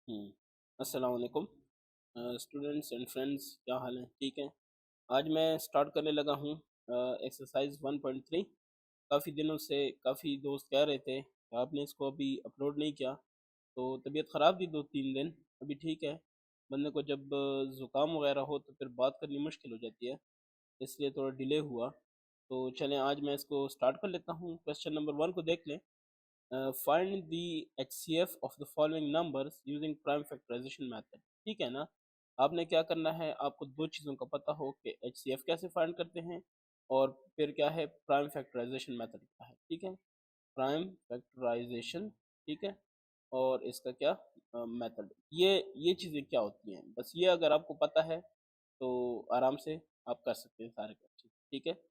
अस्सलाम वालेकुम students and friends, क्या हाल है? ठीक है। आज मैं स्टार्ट करने लगा हूँ एक्सरसाइज 1.3। काफ़ी दिनों से काफ़ी दोस्त कह रहे थे कि आपने इसको अभी अपलोड नहीं किया, तो तबीयत ख़राब थी 2-3 दिन। अभी ठीक है। बंदे को जब ज़ुकाम वगैरह हो तो फिर बात करनी मुश्किल हो जाती है, इसलिए थोड़ा डिले हुआ। तो चलें आज मैं इसको स्टार्ट कर लेता हूँ। क्वेश्चन नंबर 1 को देख लें। Find the HCF of the following numbers using prime factorization method. ठीक है ना। आपने क्या करना है, आपको दो चीज़ों का पता हो कि एचसीएफ कैसे फाइंड करते हैं और फिर क्या है प्राइम फैक्टराइजेशन मेथड क्या है। ठीक है, प्राइम फैक्टराइजेशन। ठीक है, और इसका क्या मेथड, ये चीज़ें क्या होती हैं, बस ये अगर आपको पता है तो आराम से आप कर सकते हैं सारे क्वेश्चन। ठीक है,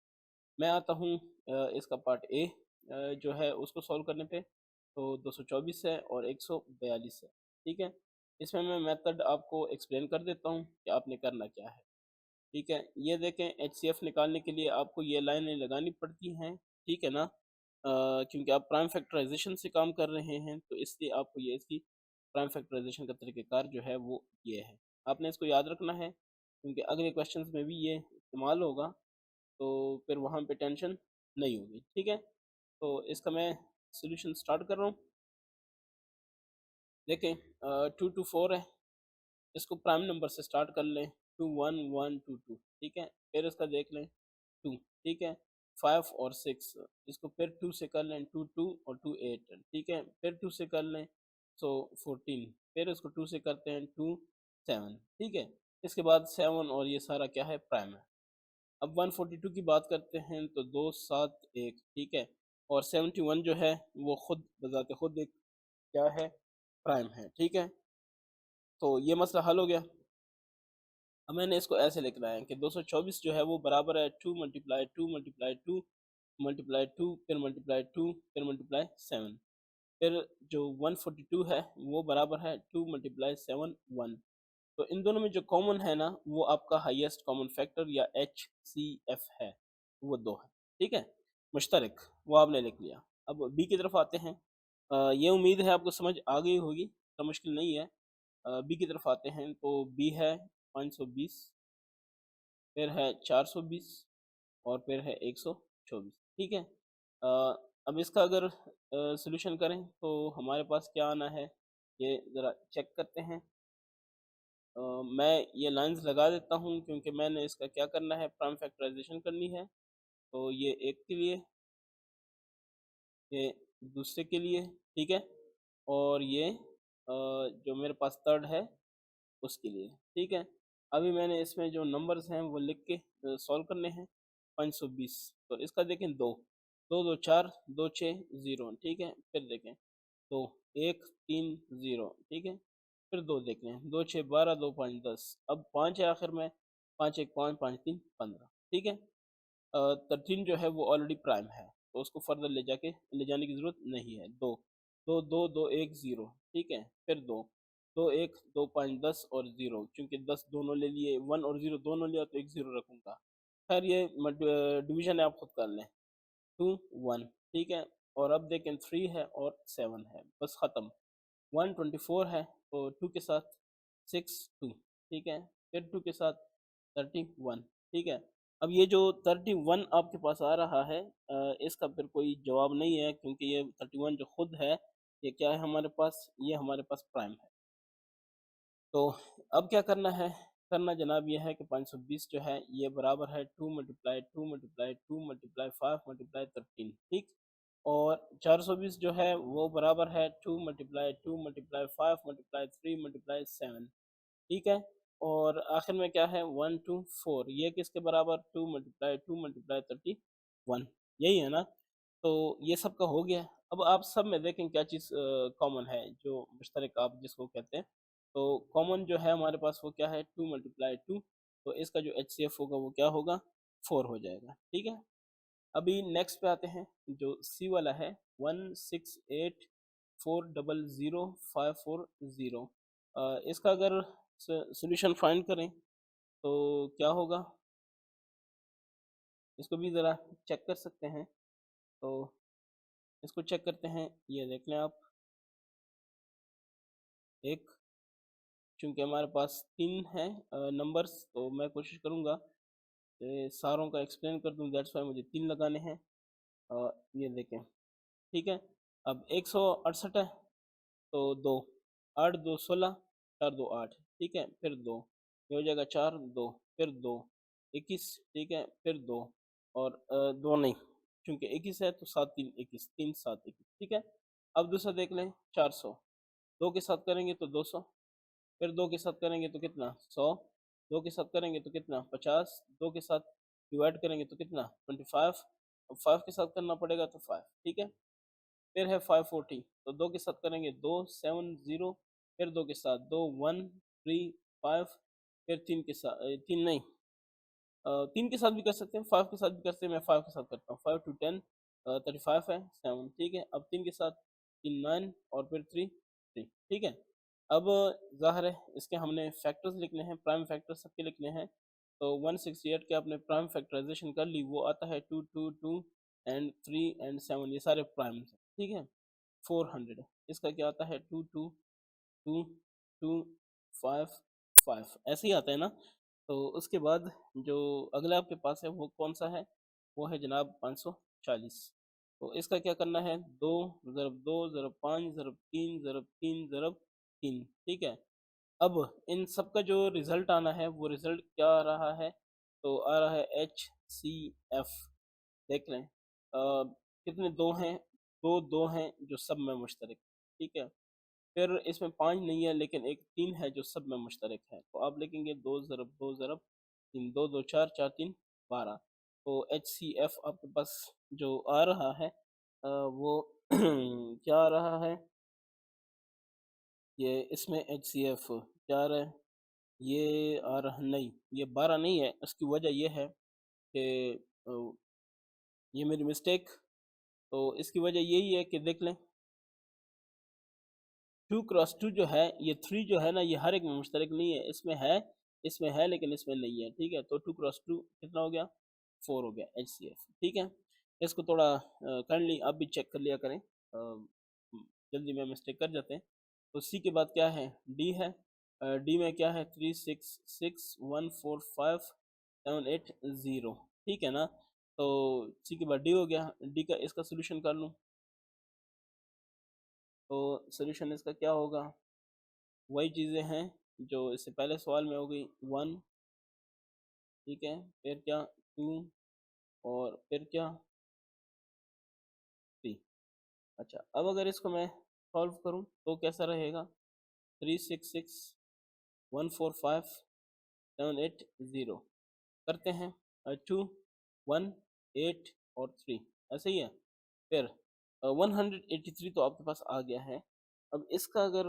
मैं आता हूँ इसका पार्ट ए जो है उसको सॉल्व करने पे। तो 224 है और 142 है। ठीक है, इसमें मैं मेथड आपको एक्सप्लेन कर देता हूँ कि आपने करना क्या है। ठीक है, ये देखें एचसीएफ निकालने के लिए आपको ये लाइनें लगानी पड़ती हैं। ठीक है ना, क्योंकि आप प्राइम फैक्टराइजेशन से काम कर रहे हैं तो इसलिए आपको ये इसकी प्राइम फैक्टराइजेशन का तरीक़ेकार जो है वो ये है। आपने इसको याद रखना है क्योंकि अगले क्वेश्चंस में भी ये इस्तेमाल होगा, तो फिर वहाँ पे टेंशन नहीं होगी। ठीक है, तो इसका मैं सॉल्यूशन स्टार्ट कर रहा हूँ। देखें 2 2 4 है, इसको प्राइम नंबर से स्टार्ट कर लें। 2 1 1 2 2। ठीक है, फिर इसका देख लें 2। ठीक है, 5 और 6, इसको फिर 2 से कर लें। 2 2 और 2 8। ठीक है, फिर 2 से कर लें सो 14। फिर इसको 2 से करते हैं 2 7। ठीक है, इसके बाद 7 और ये सारा क्या है प्राइम है। अब 142 की बात करते हैं तो 2 7 1। ठीक है, और 71 जो है वो खुद बजाते खुद एक क्या है प्राइम है। ठीक है, तो ये मसला हल हो गया। अब मैंने इसको ऐसे लिखना है कि 224 जो है वो बराबर है 2 × 2 × 2 मल्टीप्लाई 2 फिर मल्टीप्लाई 2 फिर मल्टीप्लाई 7। फिर जो 142 है वो बराबर है 2 × 7 1। तो इन दोनों में जो कॉमन है ना वो आपका हाईएस्ट कॉमन फैक्टर या एच सी एफ है, वो 2 है। ठीक है, मुश्तरक, वो आपने लिख लिया। अब बी की तरफ आते हैं। ये उम्मीद है आपको समझ आ गई होगी, तो मुश्किल नहीं है। बी की तरफ आते हैं तो बी है 520, फिर है 420 और फिर है 124। ठीक है, अब इसका अगर सोल्यूशन करें तो हमारे पास क्या आना है, ये ज़रा चेक करते हैं। मैं ये लाइंस लगा देता हूँ क्योंकि मैंने इसका क्या करना है प्राइम फैक्टराइजेशन करनी है। तो ये एक के लिए, ये दूसरे के लिए। ठीक है, और ये जो मेरे पास थर्ड है उसके लिए। ठीक है, अभी मैंने इसमें जो नंबर्स हैं वो लिख के सॉल्व करने हैं। 520, तो इसका देखें 2 2 2 4 2 6 0। ठीक है, फिर देखें तो 1 3 0। ठीक है, फिर 2 देख लें, 2 6 12 2 5 10। अब 5 है आखिर में, 5 1 5 5 3 15। ठीक है, 13 जो है वो ऑलरेडी प्राइम है तो उसको फर्दर ले जाने की ज़रूरत नहीं है। 2 2 2 2 1 0। ठीक है, फिर 2 2 1 2 5 10 और 0, क्योंकि 10 दोनों ले लिए, 1 और 0 दोनों लिया तो एक 0 रखूँगा। खैर ये डिवीजन है, आप खुद कर लें। 2 1। ठीक है, और अब देखें 3 है और 7 है, बस ख़त्म। 124 है तो 2 के साथ 6 2। ठीक है, फिर 2 के साथ 31। ठीक है, अब ये जो 31 आपके पास आ रहा है इसका फिर कोई जवाब नहीं है क्योंकि ये 31 जो खुद है ये क्या है हमारे पास, ये हमारे पास प्राइम है। तो अब क्या करना है, करना जनाब ये है कि 520 जो है ये बराबर है 2 × 2 × 2 × 5 × 13। ठीक, और 420 जो है वो बराबर है 2 × 2 × 5 × 3 × 7। ठीक है, और आखिर में क्या है 1 2 4, ये किसके बराबर 2 × 2 × 31। यही है ना, तो ये सब का हो गया। अब आप सब में देखें क्या चीज़ कॉमन है, जो मुश्तरक आप जिसको कहते हैं। तो कॉमन जो है हमारे पास वो क्या है 2 × 2, तो इसका जो एच सी एफ होगा वो क्या होगा 4 हो जाएगा। ठीक है, अभी नेक्स्ट पे आते हैं जो सी वाला है 1 6 8 4 0 0 5 4 0। इसका अगर सोल्यूशन फाइंड करें तो क्या होगा, इसको भी ज़रा चेक कर सकते हैं। तो इसको चेक करते हैं, ये देख लें आप, एक चूँकि हमारे पास 3 हैं नंबर्स, तो मैं कोशिश करूँगा कि सारों का एक्सप्लेन कर दूँ, दैट्स व्हाई मुझे 3 लगाने हैं। ये देखें, ठीक है। अब 168 है, तो 2, 8 2 16, 4 2 8, ठीक है, फिर 2, ये हो जाएगा 4 2, फिर 2 21, ठीक है, फिर 2 और 2 नहीं, क्योंकि 21 है तो 7 3 21, 3 7 21, ठीक है। अब दूसरा देख लें, 400, 2 के साथ करेंगे तो 200, फिर 2 के साथ करेंगे तो कितना 100, 2 के साथ करेंगे तो कितना 50, 2 के साथ डिवाइड करेंगे तो कितना 25, अब 5 के साथ करना पड़ेगा तो 5, ठीक है। फिर है 540, तो 2 के साथ करेंगे 2 7 0, फिर 2 के साथ 2 1 3 5, फिर 3 के साथ 3 नहीं, 3 के साथ भी कर सकते हैं, 5 के साथ भी कर सकते हैं, मैं 5 के साथ करता हूँ, 5 टू 10 35 है 7, ठीक है। अब 3 के साथ 3 9 और फिर 3 3, ठीक है। अब ज़ाहिर है इसके हमने फैक्टर्स लिखने हैं, प्राइम फैक्टर्स सबके लिखने हैं। तो 168 के आपने प्राइम फैक्टराइजेशन कर ली, वो आता है 2 2 2 एंड 3 एंड 7, ये सारे प्राइम हैं, ठीक है। 400, इसका क्या आता है 2 2 2 2 5 5, ऐसे ही आता है ना। तो उसके बाद जो अगला आपके पास है वो कौन सा है, वो है जनाब 540। तो इसका क्या करना है, 2 ज़रब 2 ज़रब 5 ज़रब 3 ज़रब 3 ज़रब 3, ठीक है। अब इन सब का जो रिज़ल्ट आना है वो रिज़ल्ट क्या आ रहा है, तो आ रहा है HCF, देख लें कितने दो हैं, दो दो हैं जो सब में मुश्तरक, ठीक है। फिर इसमें 5 नहीं है लेकिन एक 3 है जो सब में मुश्तरक है, तो आप लिखेंगे 2 ज़रब 3, 2 2 4 4 3 12। तो HCF आपके पास जो आ रहा है वो क्या आ रहा है, ये इसमें HCF क्या आ रहा है, ये आ रहा नहीं, ये 12 नहीं है। उसकी वजह ये है कि अ, ये मेरी मिस्टेक, तो इसकी वजह यही है कि देख लें 2 क्रॉस 2 जो है, ये 3 जो है ना, ये हर एक में मुश्तरक नहीं है, इसमें है लेकिन इसमें नहीं है, ठीक है। तो 2 क्रॉस 2 कितना हो गया, 4 हो गया HCF, ठीक है। इसको थोड़ा काइंडली आप भी चेक कर लिया करें, जल्दी में मिस्टेक कर जाते हैं। तो सी के बाद क्या है, डी है। डी में क्या है, 3 6 6 1 4 5 7 8 0, ठीक है ना। तो सी के बाद डी हो गया, डी का इसका सोल्यूशन कर लूँ, तो सोल्यूशन इसका क्या होगा, वही चीज़ें हैं जो इससे पहले सवाल में हो गई, 1, ठीक है, फिर क्या 2 और फिर क्या 3। अच्छा, अब अगर इसको मैं सॉल्व करूं तो कैसा रहेगा, 3 6 6 1 4 5 7 8 0, करते हैं 2 1 8 और 3, ऐसे ही है। फिर 183 तो आपके पास आ गया है। अब इसका अगर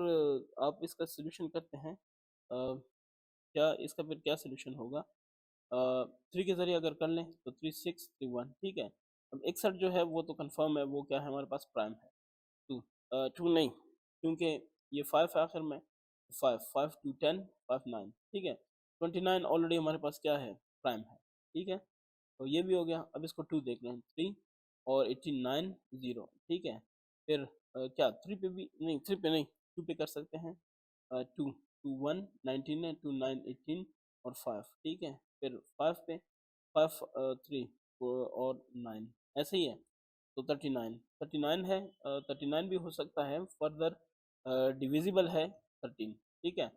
आप इसका सोल्यूशन करते हैं, क्या इसका फिर क्या सोल्यूशन होगा, 3 के ज़रिए अगर कर लें तो 3 6 3 1, ठीक है। अब 61 जो है वो तो कंफर्म है, वो क्या है हमारे पास प्राइम है। 2 2 नहीं, क्योंकि ये 5 है आखिर में, 5 5 2 10 5 9, ठीक है। 29 ऑलरेडी हमारे पास क्या है, प्राइम है, ठीक है। तो ये भी हो गया। अब इसको 2 देख लें, 3 और 89 0, ठीक है। फिर क्या 3 पे भी नहीं, 3 पे नहीं, 2 पे कर सकते हैं, 2 2 1 19 है, 2 9 18 और 5, ठीक है। फिर 5 पे 5 3 और 9, ऐसे ही है। तो 39 है, 39 भी हो सकता है फर्दर, डिविजिबल है 13, ठीक है।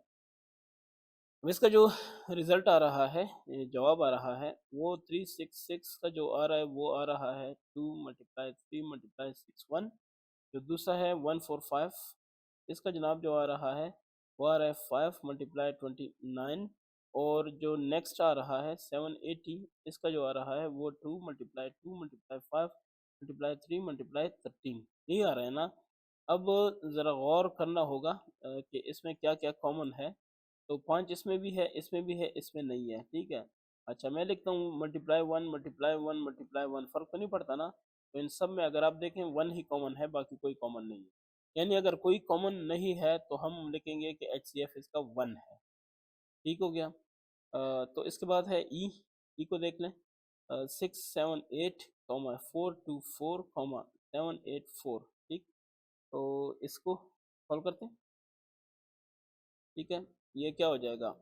अब इसका जो रिजल्ट आ रहा है, जवाब आ रहा है, वो 366 का जो आ रहा है वो आ रहा है 2 मल्टीप्लाई 3 मल्टीप्लाई 6 1। जो दूसरा है 145, इसका जनाब जो आ रहा है वो आ रहा है 5 मल्टीप्लाई 29। और जो नेक्स्ट आ रहा है 780, इसका जो आ रहा है वो 2 मल्टीप्लाई 5 मल्टीप्लाई 3 मल्टीप्लाई 13, यही आ रहा है ना। अब ज़रा गौर करना होगा कि इसमें क्या क्या कॉमन है। तो 5 इसमें भी है, इसमें भी है, इसमें नहीं है, ठीक है। अच्छा, मैं लिखता हूँ मल्टीप्लाई 1 मल्टीप्लाई 1 मल्टीप्लाई 1, फ़र्क तो नहीं पड़ता ना। तो इन सब में अगर आप देखें 1 ही कॉमन है, बाकी कोई कॉमन नहीं है। यानी अगर कोई कॉमन नहीं है तो हम लिखेंगे कि HCF इसका 1 है, ठीक हो गया। तो इसके बाद है ई को देख लें, 6 7 8 4 2 4 7 8 4, ठीक। तो इसको सॉल्व करते हैं। ठीक है, ये क्या हो जाएगा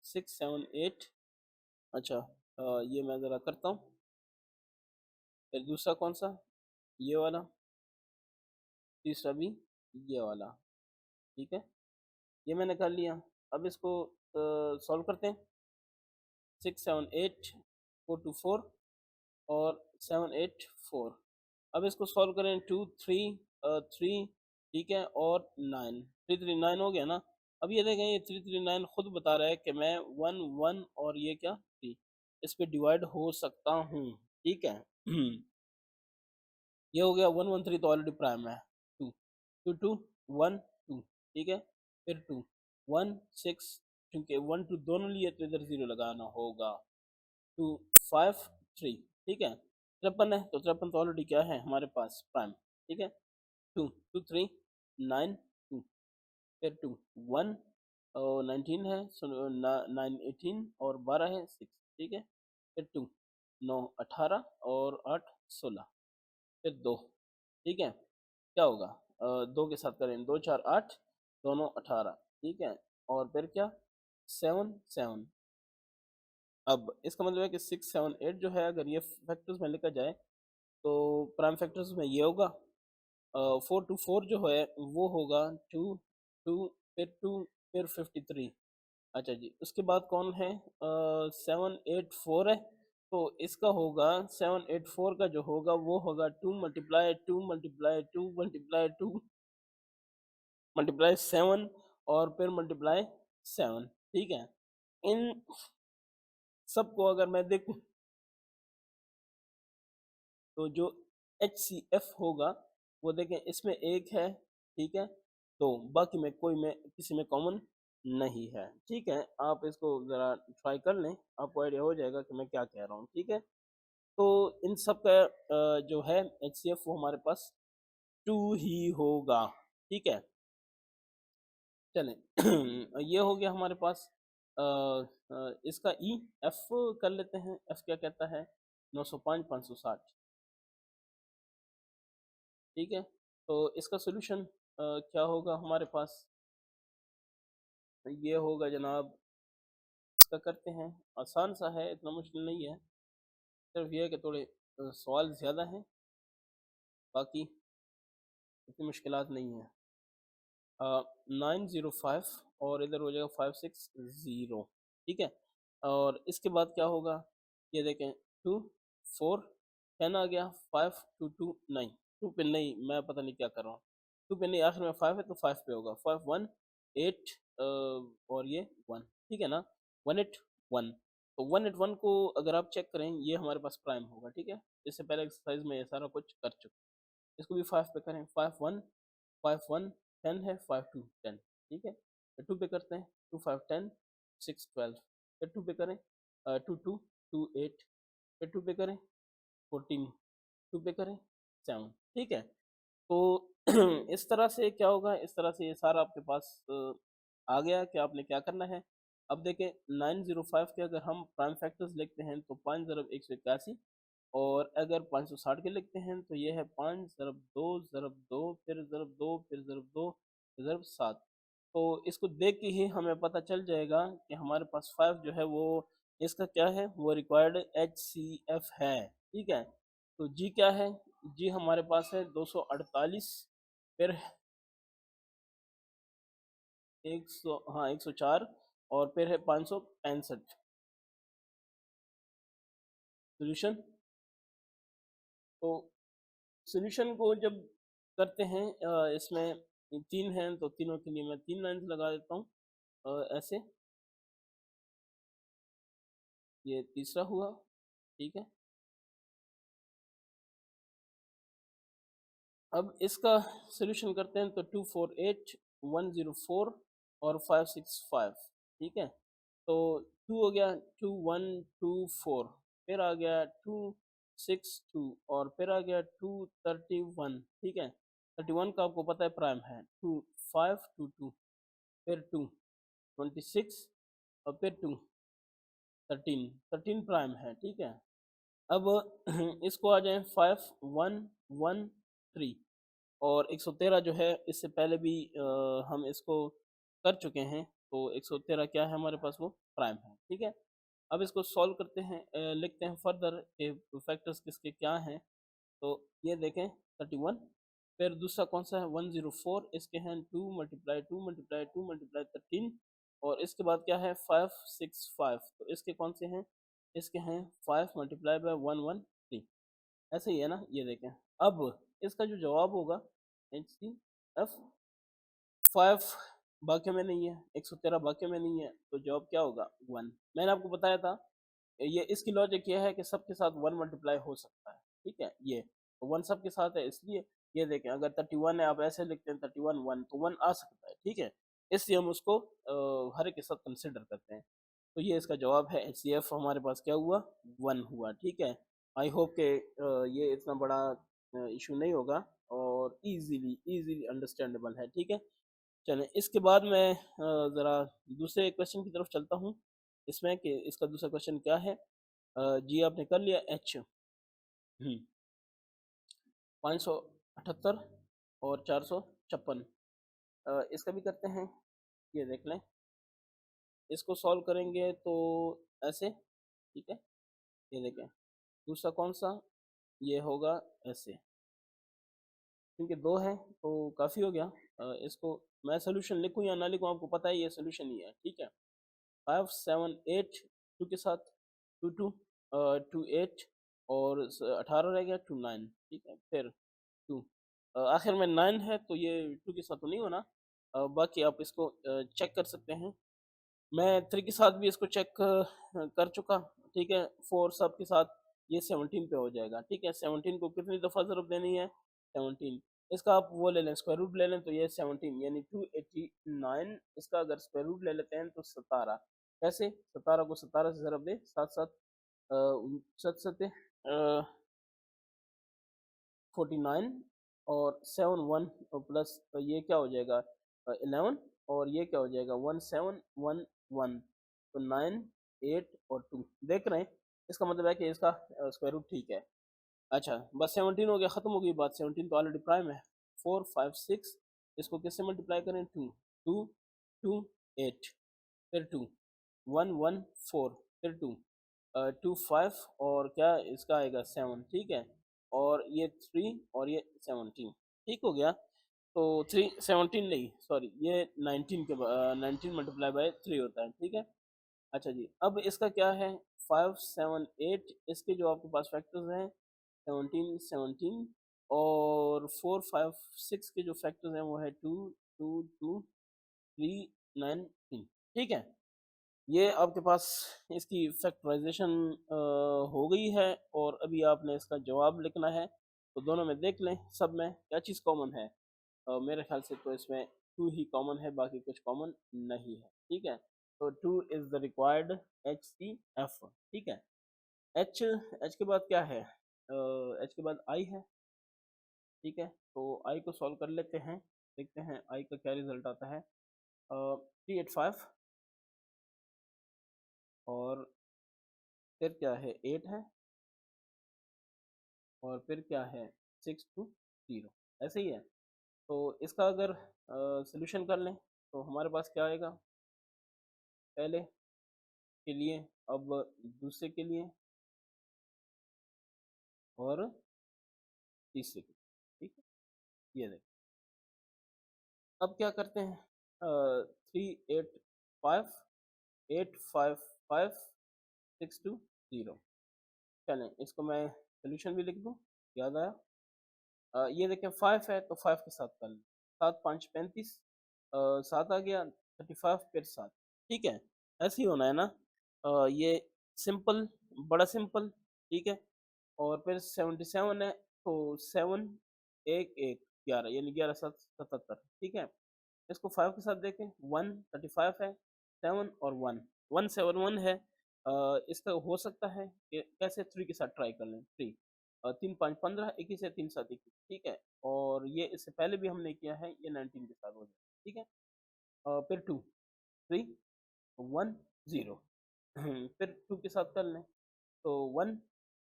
678। अच्छा, ये मैं ज़रा करता हूँ। फिर दूसरा कौन सा, ये वाला, तीसरा भी ये वाला। ठीक है, ये मैंने कर लिया। अब इसको सॉल्व करते हैं। 678 4 2 4 और 7 8 4। अब इसको सॉल्व करें, 2 3 3, ठीक है, और 9, 3 3 9 हो गया ना। अब ये देखें, ये 3 3 9 खुद बता रहा है कि मैं 1 1 और ये क्या 3, इस पे डिवाइड हो सकता हूँ। ठीक है। ये हो गया 1 1 3 तो ऑलरेडी प्राइम है। 2 2 2 1 2, ठीक है। फिर 2 1 6, क्योंकि 1 2 दोनों लिए तो इधर 0 लगाना होगा। 2 5 3, ठीक है। 53 है तो 53 तो ऑलरेडी क्या है हमारे पास प्राइम। ठीक है। 2 2 3 9 2, फिर 2 1 और 19 है, 9 18 और 12 है 6, ठीक है। फिर 2 9 18 और 8 16, फिर 2, ठीक है। क्या होगा, 2 के साथ करें, 2 4 8, दोनों 18, ठीक है। और फिर क्या 7 7। अब इसका मतलब है कि 6 7 8 जो है, अगर ये फैक्टर्स में लिखा जाए तो प्राइम फैक्टर्स में ये होगा 4 2 4 जो है वो होगा 2 2, फिर 2, फिर 53। अच्छा जी, उसके बाद कौन है, 7 8 4 है। तो इसका होगा 7 8 4 का जो होगा वो होगा 2 मल्टीप्लाई 2 मल्टीप्लाई 2 मल्टीप्लाई 2 मल्टीप्लाई 7 और फिर मल्टीप्लाई 7, ठीक है। इन सबको अगर मैं देखूं तो जो HCF होगा वो देखें, इसमें एक है, ठीक है। तो बाकी में कोई में किसी में कॉमन नहीं है। ठीक है, आप इसको ज़रा ट्राई कर लें, आपको आइडिया हो जाएगा कि मैं क्या कह रहा हूँ। ठीक है, तो इन सब का जो है HCF वो हमारे पास 2 ही होगा। ठीक है, चलें। ये हो गया हमारे पास। इसका एफ कर लेते हैं। एफ क्या कहता है, 905 560। ठीक है, तो इसका सोल्यूशन क्या होगा हमारे पास, ये होगा जनाब, इसका करते हैं। आसान सा है, इतना मुश्किल नहीं है। सिर्फ ये है कि थोड़े सवाल ज़्यादा हैं, बाकी इतनी मुश्किलात नहीं है। 905 और इधर हो जाएगा 560। ठीक है, और इसके बाद क्या होगा, ये देखें 2 4 10 आ गया, 5 2 2 9, 2 पे नहीं, मैं पता नहीं क्या कर रहा हूँ। 2 पे नहीं, आखिर में 5 है तो 5 पे होगा। 5 1 8 और ये 1, ठीक है ना, 1 8 1। तो 1 8 1 को अगर आप चेक करें, ये हमारे पास प्राइम होगा। ठीक है, इससे पहले एक्सरसाइज में ये सारा कुछ कर चुके। इसको भी 5 पे करें, 5 1 5 1 10 है, 5 2 10, ठीक है। फिर 2 पे करते हैं, 2 5 10 6 12। फिर 2 पे करें, 2 2 2 8। फिर 2 पे करें 14। 2 पे करें 7, ठीक है। तो इस तरह से क्या होगा, इस तरह से ये सारा आपके पास आ गया कि आपने क्या करना है। अब देखें, 905 के अगर हम प्राइम फैक्टर्स लिखते हैं तो 5 ज़रब 181, और अगर 560 के लिखते हैं तो ये है 5 ज़रब 2 ज़रब 2 फिर ज़रब 2 फिर ज़रब 2 ज़रब 7। तो इसको देख के ही हमें पता चल जाएगा कि हमारे पास 5 जो है वो इसका क्या है, वो रिक्वायर्ड HCF है। ठीक है, तो जी क्या है, जी हमारे पास है 248, फिर 100, हाँ 104, और फिर है 565। सोल्यूशन, तो सोल्यूशन को जब करते हैं, इसमें 3 हैं तो तीनों के लिए मैं 3 लाइन्स लगा देता हूँ, ऐसे। ये तीसरा हुआ, ठीक है। अब इसका सोल्यूशन करते हैं तो 248 104 और 565, ठीक है। तो 2 हो गया, 2 1 2 4, फिर आ गया 2 6 2, और फिर आ गया 2 31, ठीक है। 31 का आपको पता है प्राइम है, 2 5 2 2, फिर 2 26, और फिर 2 13, 13 प्राइम है, ठीक है। अब इसको आ जाए 5 1 1 3, और 113 जो है इससे पहले भी हम इसको कर चुके हैं, तो 113 क्या है हमारे पास, वो प्राइम है। ठीक है, अब इसको सॉल्व करते हैं, लिखते हैं फर्दर के फैक्टर्स किसके क्या हैं। तो ये देखें 31, फिर दूसरा कौन सा है 104, इसके हैं 2 × 2 × 2 × 13, और इसके बाद क्या है 565, तो इसके कौन से हैं, इसके हैं 5 × 113, ऐसे ही है ना। ये देखें, अब इसका जो जवाब होगा HCF 5 वाक्य में नहीं है, 113 वाक्य में नहीं है, तो जवाब क्या होगा 1। मैंने आपको बताया था, ये इसकी लॉजिक ये है कि सबके साथ 1 मल्टीप्लाई हो सकता है। ठीक है, ये 1 सबके साथ है, इसलिए ये देखें अगर 31 है, आप ऐसे लिखते हैं 31 1, तो 1 आ सकता है। ठीक है, इसलिए हम उसको हर एक के साथ कंसिडर करते हैं। तो ये इसका जवाब है, HCF हमारे पास क्या हुआ 1 हुआ। ठीक है, आई होप के ये इतना बड़ा इशू नहीं होगा और इजीली अंडरस्टैंडेबल है। ठीक है, चलें इसके बाद मैं ज़रा दूसरे क्वेश्चन की तरफ चलता हूँ, इसमें कि इसका दूसरा क्वेश्चन क्या है। जी आपने कर लिया H 578 और 456, इसका भी करते हैं, ये देख लें। इसको सॉल्व करेंगे तो ऐसे, ठीक है, ये देखें दूसरा कौन सा, ये होगा ऐसे, क्योंकि 2 है तो काफ़ी हो गया। इसको मैं सोल्यूशन लिखूं या ना लिखूं, आपको पता है ये सोल्यूशन ही है। ठीक है, 5 7 8 2 के साथ 2 2 2 8 और 18 रह गया 2 9। ठीक है, फिर 2 आखिर में 9 है, तो ये 2 के साथ तो नहीं होना। बाकी आप इसको चेक कर सकते हैं, मैं 3 के साथ भी इसको चेक कर चुका। ठीक है, 4 सब के साथ ये 17 पे हो जाएगा। ठीक है, 17 को कितनी दफ़ा ज़रूब देनी है 17, इसका आप वो ले लें स्क्वायर रूट ले लें, तो ये 17 यानी 289, इसका अगर स्क्वायर रूट ले लेते हैं तो 17, कैसे 17 को 17 से ज़रब दे, 7 7 7 7 49 और 7 1 प्लस ये क्या हो जाएगा 11, और ये क्या हो जाएगा 1 7 1 1, तो 9 8 और 2 देख रहे हैं, इसका मतलब है कि इसका स्क्वायर रूट ठीक है। अच्छा बस 17 हो गया, ख़त्म हो गई बात, 17 तो ऑलरेडी प्राइम है। 4 5 6, इसको किससे मल्टीप्लाई करें 2 2 2 8, फिर 2 1 1 4, फिर 2 2 5 और क्या इसका आएगा 7। ठीक है, और ये 3 और ये 17, ठीक हो गया। तो 3 17 नहीं सॉरी, ये 19 के 19 मल्टीप्लाई बाय 3 होता है। ठीक है, अच्छा जी, अब इसका क्या है 5 7 8, इसके जो आपके पास फैक्टर्स हैं 17 17, और 4 5 6 के जो फैक्टर्स हैं वो है 2 2 2 3 9 3। ठीक है, ये आपके पास इसकी फैक्टराइजेशन हो गई है, और अभी आपने इसका जवाब लिखना है। तो दोनों में देख लें, सब में क्या चीज़ कॉमन है, मेरे ख्याल से तो इसमें 2 ही कॉमन है, बाकी कुछ कॉमन नहीं है। ठीक है, तो 2 इज़ द रिक्वायर्ड HCF। ठीक है, H के बाद क्या है, H के बाद I है। ठीक है, तो I को सॉल्व कर लेते हैं, देखते हैं I का क्या रिजल्ट आता है। 385, और फिर क्या है 8 है, और फिर क्या है 620, ऐसे ही है। तो इसका अगर सोल्यूशन कर लें तो हमारे पास क्या आएगा, पहले के लिए, अब दूसरे के लिए, और तीसरे के लिए। ठीक है, ये देखें, अब क्या करते हैं 385 855 620, चलें इसको मैं सोल्यूशन भी लिख दूँ, याद आया। ये देखें 5 है तो 5 के साथ कर लें, 7 5 35, 7 आ गया 35 फिर 7। ठीक है, ऐसे ही होना है ना। ये सिंपल, बड़ा सिंपल। ठीक है, और फिर 77 है तो 7 1 1 11 यानी 11 7 77। ठीक है, इसको 5 के साथ देखें 1 35 है, 7 और 1 171 है। इसका हो सकता है कि कैसे 3 के साथ ट्राई कर लें, 3 3 5 15 21 है, 3 7 21। ठीक है, और ये इससे पहले भी हमने किया है, ये 19 के साथ हो जाए। ठीक है, फिर 2 3 1 0 फिर 2 के साथ कर लें तो 1।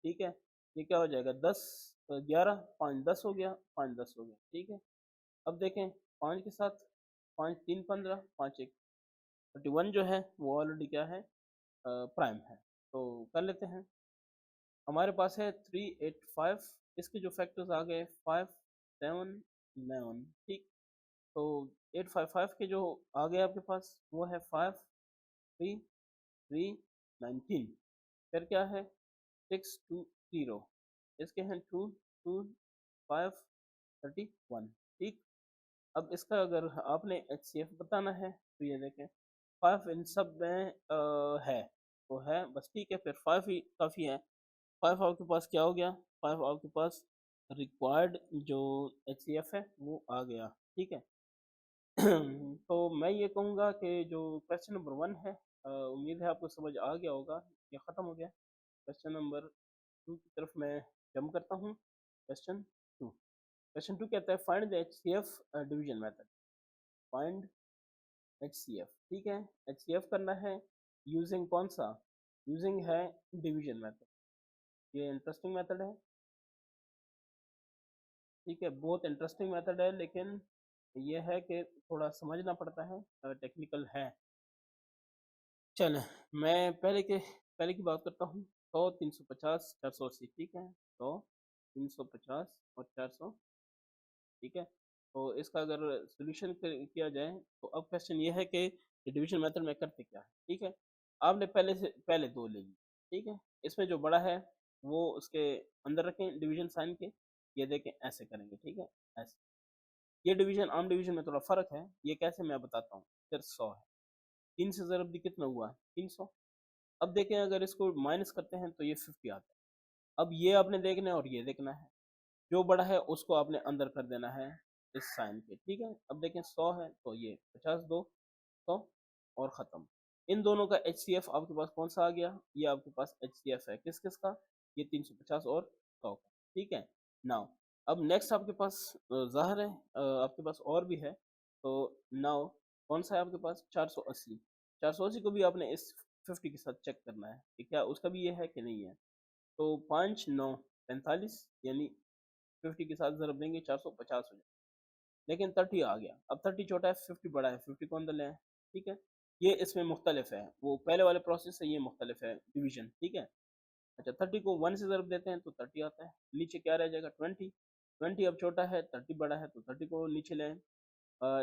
ठीक है, ये क्या हो जाएगा 10 11 5 10 हो गया, 5 10 हो गया। ठीक है, अब देखें 5 के साथ 5 3 15, 5 1 31 जो है वो ऑलरेडी क्या है, प्राइम है। तो कर लेते हैं। हमारे पास है 385, इसके जो फैक्टर्स आ गए 5 7 11, ठीक। तो 855 के जो आ गए आपके पास वो है 5 3 3 19, फिर क्या है 6 2 0, इसके हैं 2 2 5 31, ठीक। अब इसका अगर आपने HCF बताना है तो ये देखें 5 इन सब में है तो है बस, ठीक है, फिर 5 ही काफ़ी है। 5 आपके पास क्या हो गया, 5 आपके पास रिक्वायर्ड जो HCF है वो आ गया, ठीक है। तो मैं ये कहूँगा कि जो क्वेश्चन नंबर 1 है, उम्मीद है आपको समझ आ गया होगा, ये ख़त्म हो गया। क्वेश्चन नंबर 2 की तरफ मैं जंप करता हूँ। क्वेश्चन 2 कहता है find the HCF division method. Find HCF, ठीक है, HCF करना है यूजिंग कौन सा, यूजिंग है डिवीजन मेथड। ये इंटरेस्टिंग मेथड है, ठीक है, बहुत इंटरेस्टिंग मेथड है, लेकिन ये है कि थोड़ा समझना पड़ता है, टेक्निकल है। चलें, मैं पहले की बात करता हूँ। 100 350 480, ठीक है, 100 350 और 400, ठीक है। तो इसका अगर सोल्यूशन किया जाए तो अब क्वेश्चन ये है कि डिवीजन मेथड में करते क्या है, ठीक है। आपने पहले दो ले ली, ठीक है, इसमें जो बड़ा है वो उसके अंदर रखें डिवीजन साइन के, ये देखें ऐसे करेंगे, ठीक है, ऐसे। ये डिवीजन आम डिवीजन में थोड़ा फर्क है, ये कैसे मैं बताता हूँ। फिर 100 है, 3 से ज़रब दी कितना हुआ 300। अब देखें अगर इसको माइनस करते हैं तो ये 50 आता है। अब ये आपने देखना है और ये देखना है, जो बड़ा है उसको आपने अंदर कर देना है इस साइन के, ठीक है। अब देखें 100 है तो ये 50 दो 100 और ख़त्म। इन दोनों का HCF आपके पास कौन सा आ गया, ये आपके पास HCF है किस किस का, ये 350 और 100 का, ठीक है। नाउ अब नेक्स्ट आपके पास ज़ाहिर है आपके पास और भी है, तो नाउ कौन सा है आपके पास 480। 480 को भी आपने इस 50 के साथ चेक करना है कि क्या उसका भी ये है कि नहीं है। तो 5 9 45, यानी 50 के साथ ज़रब देंगे 450 हो जाए, लेकिन 30 आ गया। अब 30 छोटा है 50 बड़ा है, 50 को अंदर ले आए, ठीक है। ये इसमें मुख्तलिफ है, वो पहले वाले प्रोसेस से ये मुख्तलिफ है डिवीजन, ठीक है। अच्छा 30 को 1 से ज़रब देते हैं तो 30 आता है, नीचे क्या रह जाएगा 20। 20 अब छोटा है 30 बड़ा है तो 30 को नीचे ले आए,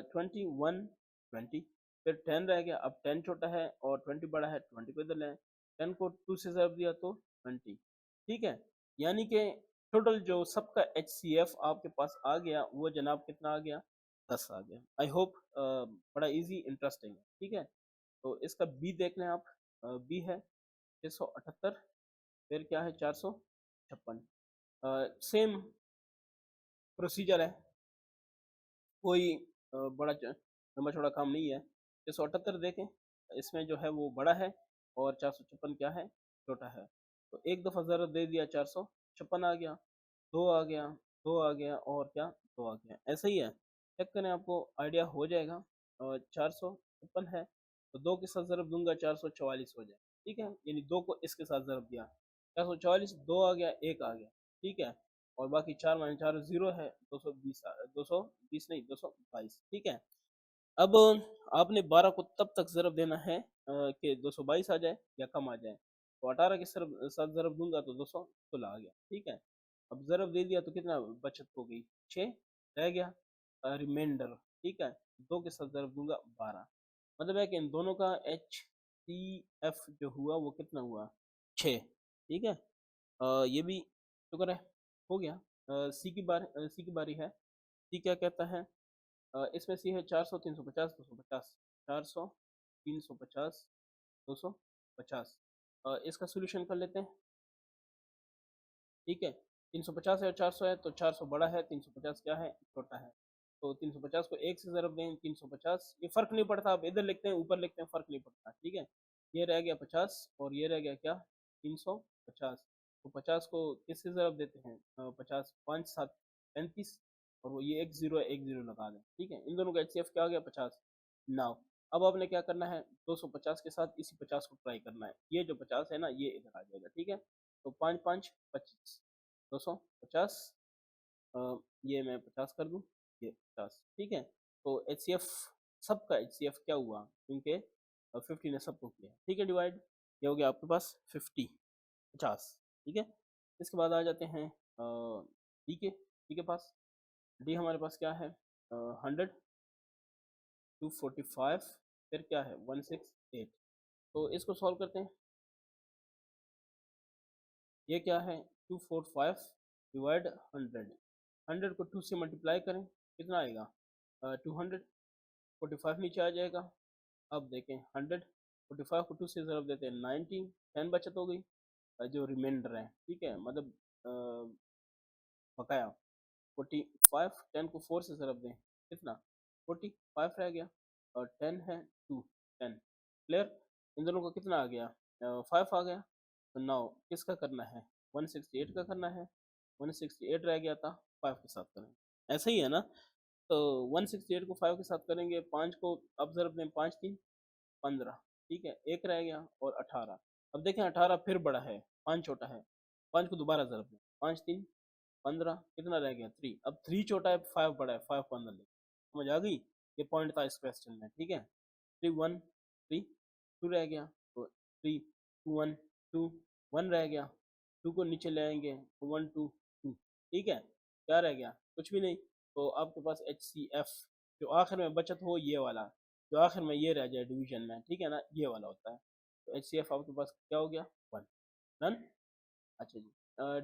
21 20, फिर 10 रह गया। अब 10 छोटा है और 20 बड़ा है, 20 को इधर ले आए, 10 को 2 से ज़रब दिया तो 20, ठीक है। यानी कि टोटल जो सबका HCF आपके पास आ गया वो जनाब कितना आ गया 10 आ गया। आई होप बड़ा इजी इंटरेस्टिंग है, ठीक है। तो इसका बी देख लें आप, बी है 678, फिर क्या है 456, सेम प्रोसीजर है, कोई बड़ा लंबा चौड़ा काम नहीं है। 678 देखें, इसमें जो है वो बड़ा है और 456 क्या है छोटा है। तो एक दफ़ा ज़रा दे दिया 456 आ गया, दो आ गया, दो आ गया और क्या दो आ गया, ऐसा ही है। चेक करें आपको आइडिया हो जाएगा। और 456 है तो दो के साथ ज़रब दूंगा 444 हो जाए, ठीक है, यानी दो को इसके साथ ज़रब दिया 444, दो आ गया एक आ गया, ठीक है। और बाकी 4 माइनस 4 0 है, 220 220 नहीं 222, ठीक है। अब आपने 12 को तब तक ज़रब देना है कि 222 आ जाए या कम आ जाए। तो 18 के साथ ज़रब दूंगा तो 216 आ गया, ठीक है। अब ज़रब दे दिया तो कितना बचत हो गई 6 रह गया रिमाइंडर, ठीक है। दो के साथ ज़रब दूंगा 12, मतलब है कि इन दोनों का HCF जो हुआ वो कितना हुआ 6, ठीक है। ये भी शुक्र है हो गया। सी की बारी है। सी क्या कहता है, इसमें सी है 400 350 250, 400 350 250। इसका सोल्यूशन कर लेते हैं, ठीक है। 350 है और 400 है तो 400 बड़ा है, 350 क्या है छोटा है। तो 350 को एक से ज़रब दें 350, ये फ़र्क नहीं पड़ता, आप इधर लिखते हैं ऊपर लिखते हैं फ़र्क नहीं पड़ता, ठीक है। ये रह गया 50 और ये रह गया क्या 350। तो 50 को किससे ज़रब देते हैं 50 5 7 35, और वो ये एक ज़ीरो है एक ज़ीरो लगा दें, ठीक है। इन दोनों का HCF क्या आ गया 50। नाउ अब आपने क्या करना है 250 के साथ इसी 50 को ट्राई करना है, ये जो 50 है ना ये इधर आ जाएगा, ठीक है। तो 5 5 25, 250, ये मैं 50 कर दूं, ये 50, ठीक है। तो HCF सबका एच सी एफ क्या हुआ, क्योंकि 50 ने सबको किया, ठीक है डिवाइड। ये हो गया आपके पास 50। ठीक है। इसके बाद आ जाते हैं डी के पास। डी हमारे पास क्या है, 100, 245, फिर क्या है 168। तो इसको सॉल्व करते हैं। ये क्या है 245 डिवाइड 100। 100 को 2 से मल्टीप्लाई करें, कितना आएगा 200। 45 नीचे आ जाएगा। अब देखें 145 को 2 से ज़रब देते हैं 90, 10 बचत हो गई। जो रिमाइंडर है, ठीक है, मतलब बकाया 45, 10 को 4 से ज़रब दें, कितना 45 रह गया, और 10 है 2, 10 क्लियर। इन दोनों का कितना आ गया 5 आ गया। तो नाउ किसका करना है 168 का करना है। 168 रह गया था, 5 के साथ करेंगे, ऐसा ही है ना। तो 168 को 5 के साथ करेंगे, 5 को अब ज़रब दें, 5 3 15, ठीक है, एक रह गया और 18। अब देखें 18 फिर बड़ा है, 5 छोटा है, 5 को दोबारा ज़रब दें, 5 3 15, कितना रह गया 3। अब 3 छोटा है, 5 बड़ा है, 5 को अंदर ले, समझ आ गई। ये पॉइंट था इस क्वेश्चन में, ठीक है। 3 1 3 2 रह गया, तो 3 2 1 2 1 रह गया, 2 को नीचे ले आएंगे, 1 2 2, ठीक है। क्या रह गया, कुछ भी नहीं। तो आपके पास एच सी एफ जो आखिर में बचत हो, ये वाला जो आखिर में ये रह जाए डिवीजन में, ठीक है ना, ये वाला होता है। तो एच सी एफ आपके पास क्या हो गया 1 डन। अच्छा जी,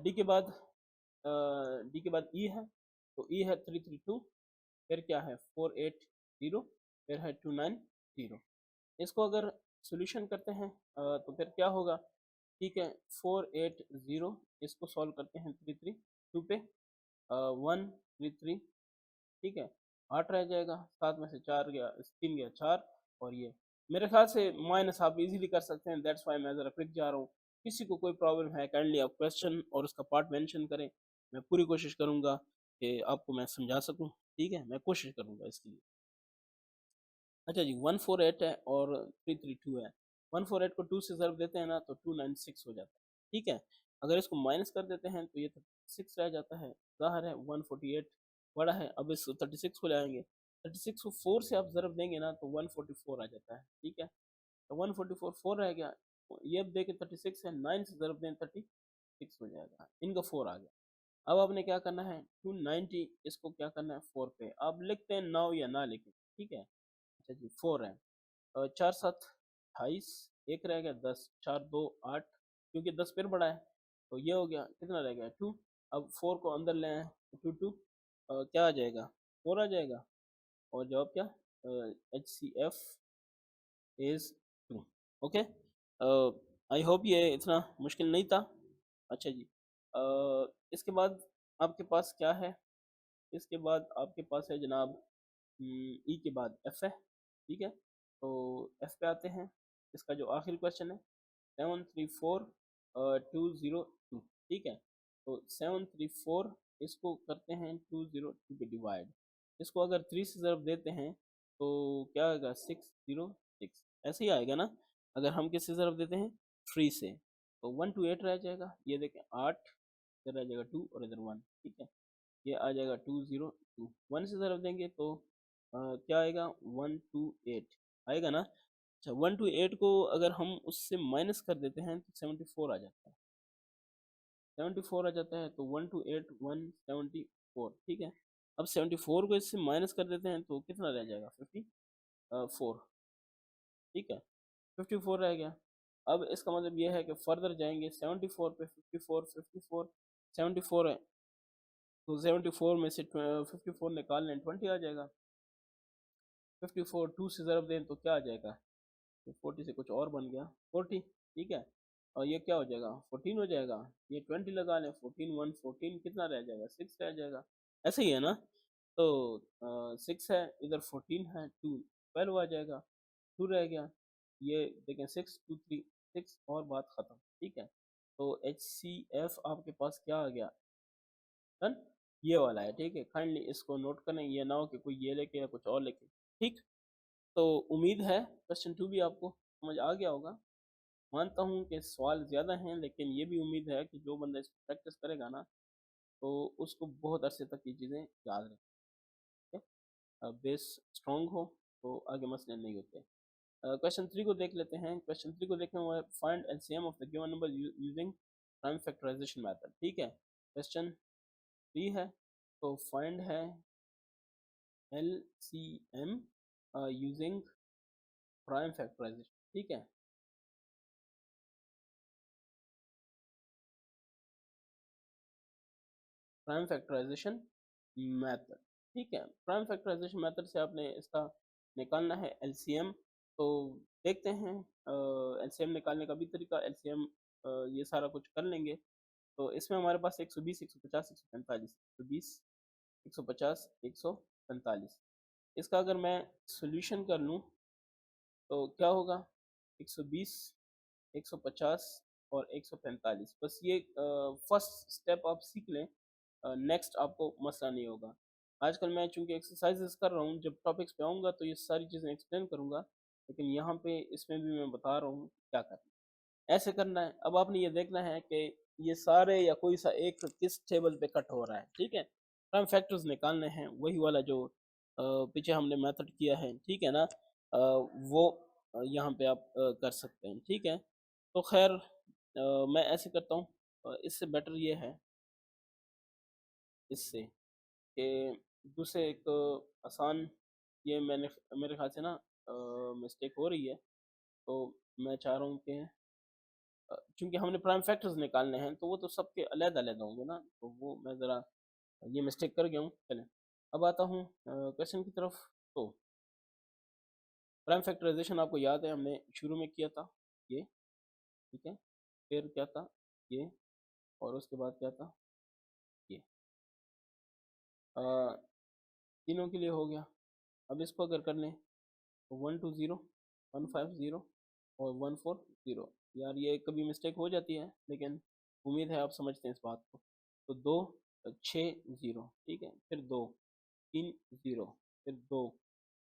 डी के बाद ई है, तो ई है 332, फिर क्या है 480, फिर है 290। इसको अगर सोल्यूशन करते हैं तो फिर क्या होगा, ठीक है 480, इसको सॉल्व करते हैं 332 पे, 133, ठीक है 8 रह जाएगा, 7 में से 4 गया, 3 गया 4, और ये मेरे ख्याल से माइनस आप इजीली कर सकते हैं, दैट्स वाई मैं ज़रा क्विक जा रहा हूँ। किसी को कोई प्रॉब्लम है काइंडली आप क्वेश्चन और उसका पार्ट मेंशन करें, मैं पूरी कोशिश करूँगा कि आपको मैं समझा सकूँ, ठीक है, मैं कोशिश करूँगा इसके लिए। अच्छा जी, 148 है और 332 है। 148 को 2 से ज़रब देते हैं ना, तो 296 हो जाता है, ठीक है। अगर इसको माइनस कर देते हैं तो ये 36 रह जाता है। ज़ाहिर है 148 बड़ा है, अब इस 36 को लाएंगे, 36 को 4 से आप ज़रब देंगे ना, तो 144 आ जाता है, ठीक है। तो 144 4 रह गया, ये अब देखें 36 है, 9 से ज़रब दें 36 हो जाएगा, इनका 4 आ गया। अब आपने क्या करना है 290, इसको क्या करना है 4 पे, आप लिखते हैं 9 या ना लिखें, ठीक है। अच्छा जी 4 है, और 4 7 28, एक रह गया 10, 4 2 8, क्योंकि 10 फिर बड़ा है, तो ये हो गया, कितना रह गया 2। अब 4 को अंदर ले आए, 2 2 क्या आ जाएगा 4 आ जाएगा, और जवाब क्या H C F is 2। Okay, I hope ये इतना मुश्किल नहीं था। अच्छा जी, इसके बाद आपके पास क्या है, इसके बाद आपके पास है जनाब ई के बाद एफ है, ठीक है। तो एफ पे आते हैं, इसका जो आखिरी क्वेश्चन है 734 202, ठीक है। तो 734 इसको करते हैं 202 पे डिवाइड, इसको अगर 3 से ज़रब देते हैं तो क्या आएगा 606, ऐसे ही आएगा ना। अगर हम किससे ज़रब देते हैं 3 से, तो 128 रह जाएगा, ये देखें 8, इधर रह जाएगा 2 और इधर 1, ठीक है। ये आ जाएगा 202, 1 से ज़रब देंगे तो क्या आएगा 128 आएगा ना। अच्छा 128 को अगर हम उससे माइनस कर देते हैं तो 74 आ जाता है, 74 आ जाता है, तो 128 174, ठीक है। अब 74 को इससे माइनस कर देते हैं तो कितना रह जाएगा 54, ठीक है 54 रह गया। अब इसका मतलब यह है कि फर्दर जाएंगे 74 पे, 54 54 74 है, तो 74 में से 54 निकाल लें 20 आ जाएगा। 54 2 से ज़रब दें तो क्या आ जाएगा, तो 40 से कुछ और बन गया 40, ठीक है। और ये क्या हो जाएगा 14 हो जाएगा, ये 20 लगा लें, 14 1 14, कितना रह जाएगा 6 रह जाएगा, ऐसे ही है ना। तो 6 है, इधर 14 है, 2 12 आ जाएगा, 2 रह गया, ये देखें 6 2 3 6, और बात ख़त्म, ठीक है। तो एच सी एफ आपके पास क्या आ गया डन, ये वाला है, ठीक है। काइंडली इसको नोट करें, ये ना हो कि कोई ये लेके या कुछ और लेके, ठीक। तो उम्मीद है क्वेश्चन 2 भी आपको समझ आ गया होगा। मानता हूँ कि सवाल ज़्यादा हैं, लेकिन ये भी उम्मीद है कि जो बंदा इसको प्रैक्टिस करेगा ना, तो उसको बहुत अरसे तक ये चीज़ें याद रहें, बेस स्ट्रॉन्ग हो, तो आगे मसले नहीं होते। क्वेश्चन 3 को देख लेते हैं। क्वेश्चन 3 को देखें, वो है find LCM of the given number using prime factorization method. ठीक है, क्वेश्चन 3 है, तो फाइंड है एलसीएम यूजिंग प्राइम फैक्टराइजेशन। ठीक है, प्राइम फैक्टराइजेशन मेथड। ठीक है, प्राइम फैक्टराइजेशन मेथड से आपने इसका निकालना है एलसीएम। तो देखते हैं एलसीएम निकालने का भी तरीका। एलसीएम ये सारा कुछ कर लेंगे। तो इसमें हमारे पास 120, 150, 145, 120, 150, 145। इसका अगर मैं सोल्यूशन कर लूँ तो क्या होगा, 120, 150 और 145। बस ये फर्स्ट स्टेप आप सीख लें, नेक्स्ट आपको मसला नहीं होगा। आजकल मैं चूंकि एक्सरसाइजेस कर रहा हूँ, जब टॉपिक्स पे आऊँगा तो ये सारी चीज़ें एक्सप्लेन करूँगा, लेकिन यहाँ पे इसमें भी मैं बता रहा हूँ क्या करना है। ऐसे करना है। अब आपने ये देखना है कि ये सारे या कोई सा एक किस टेबल पे कट हो रहा है। ठीक है, प्राइम फैक्टर्स निकालने हैं, वही वाला जो पीछे हमने मेथड किया है। ठीक है ना, वो यहाँ पे आप कर सकते हैं। ठीक है, तो खैर मैं ऐसे करता हूँ। इससे बेटर ये है इससे कि दूसरे एक आसान, ये मैंने मेरे ख्याल से ना मिस्टेक हो रही है। तो मैं चाह रहा हूँ कि चूंकि हमने प्राइम फैक्टर्स निकालने हैं तो वो तो सबके अलग अलग होंगे ना, तो वो मैं ज़रा ये मिस्टेक कर गया हूँ। चलें, अब आता हूँ क्वेश्चन की तरफ। तो प्राइम फैक्टराइजेशन आपको याद है हमने शुरू में किया था ये। ठीक है, फिर क्या था ये, और उसके बाद क्या था ये। अ, तीनों के लिए हो गया। अब इसको अगर कर लें तो 120, 150 और 140। यार ये कभी मिस्टेक हो जाती है, लेकिन उम्मीद है आप समझते हैं इस बात को। तो 2, 6, 0। ठीक है, फिर 2, 3, 0, फिर 2,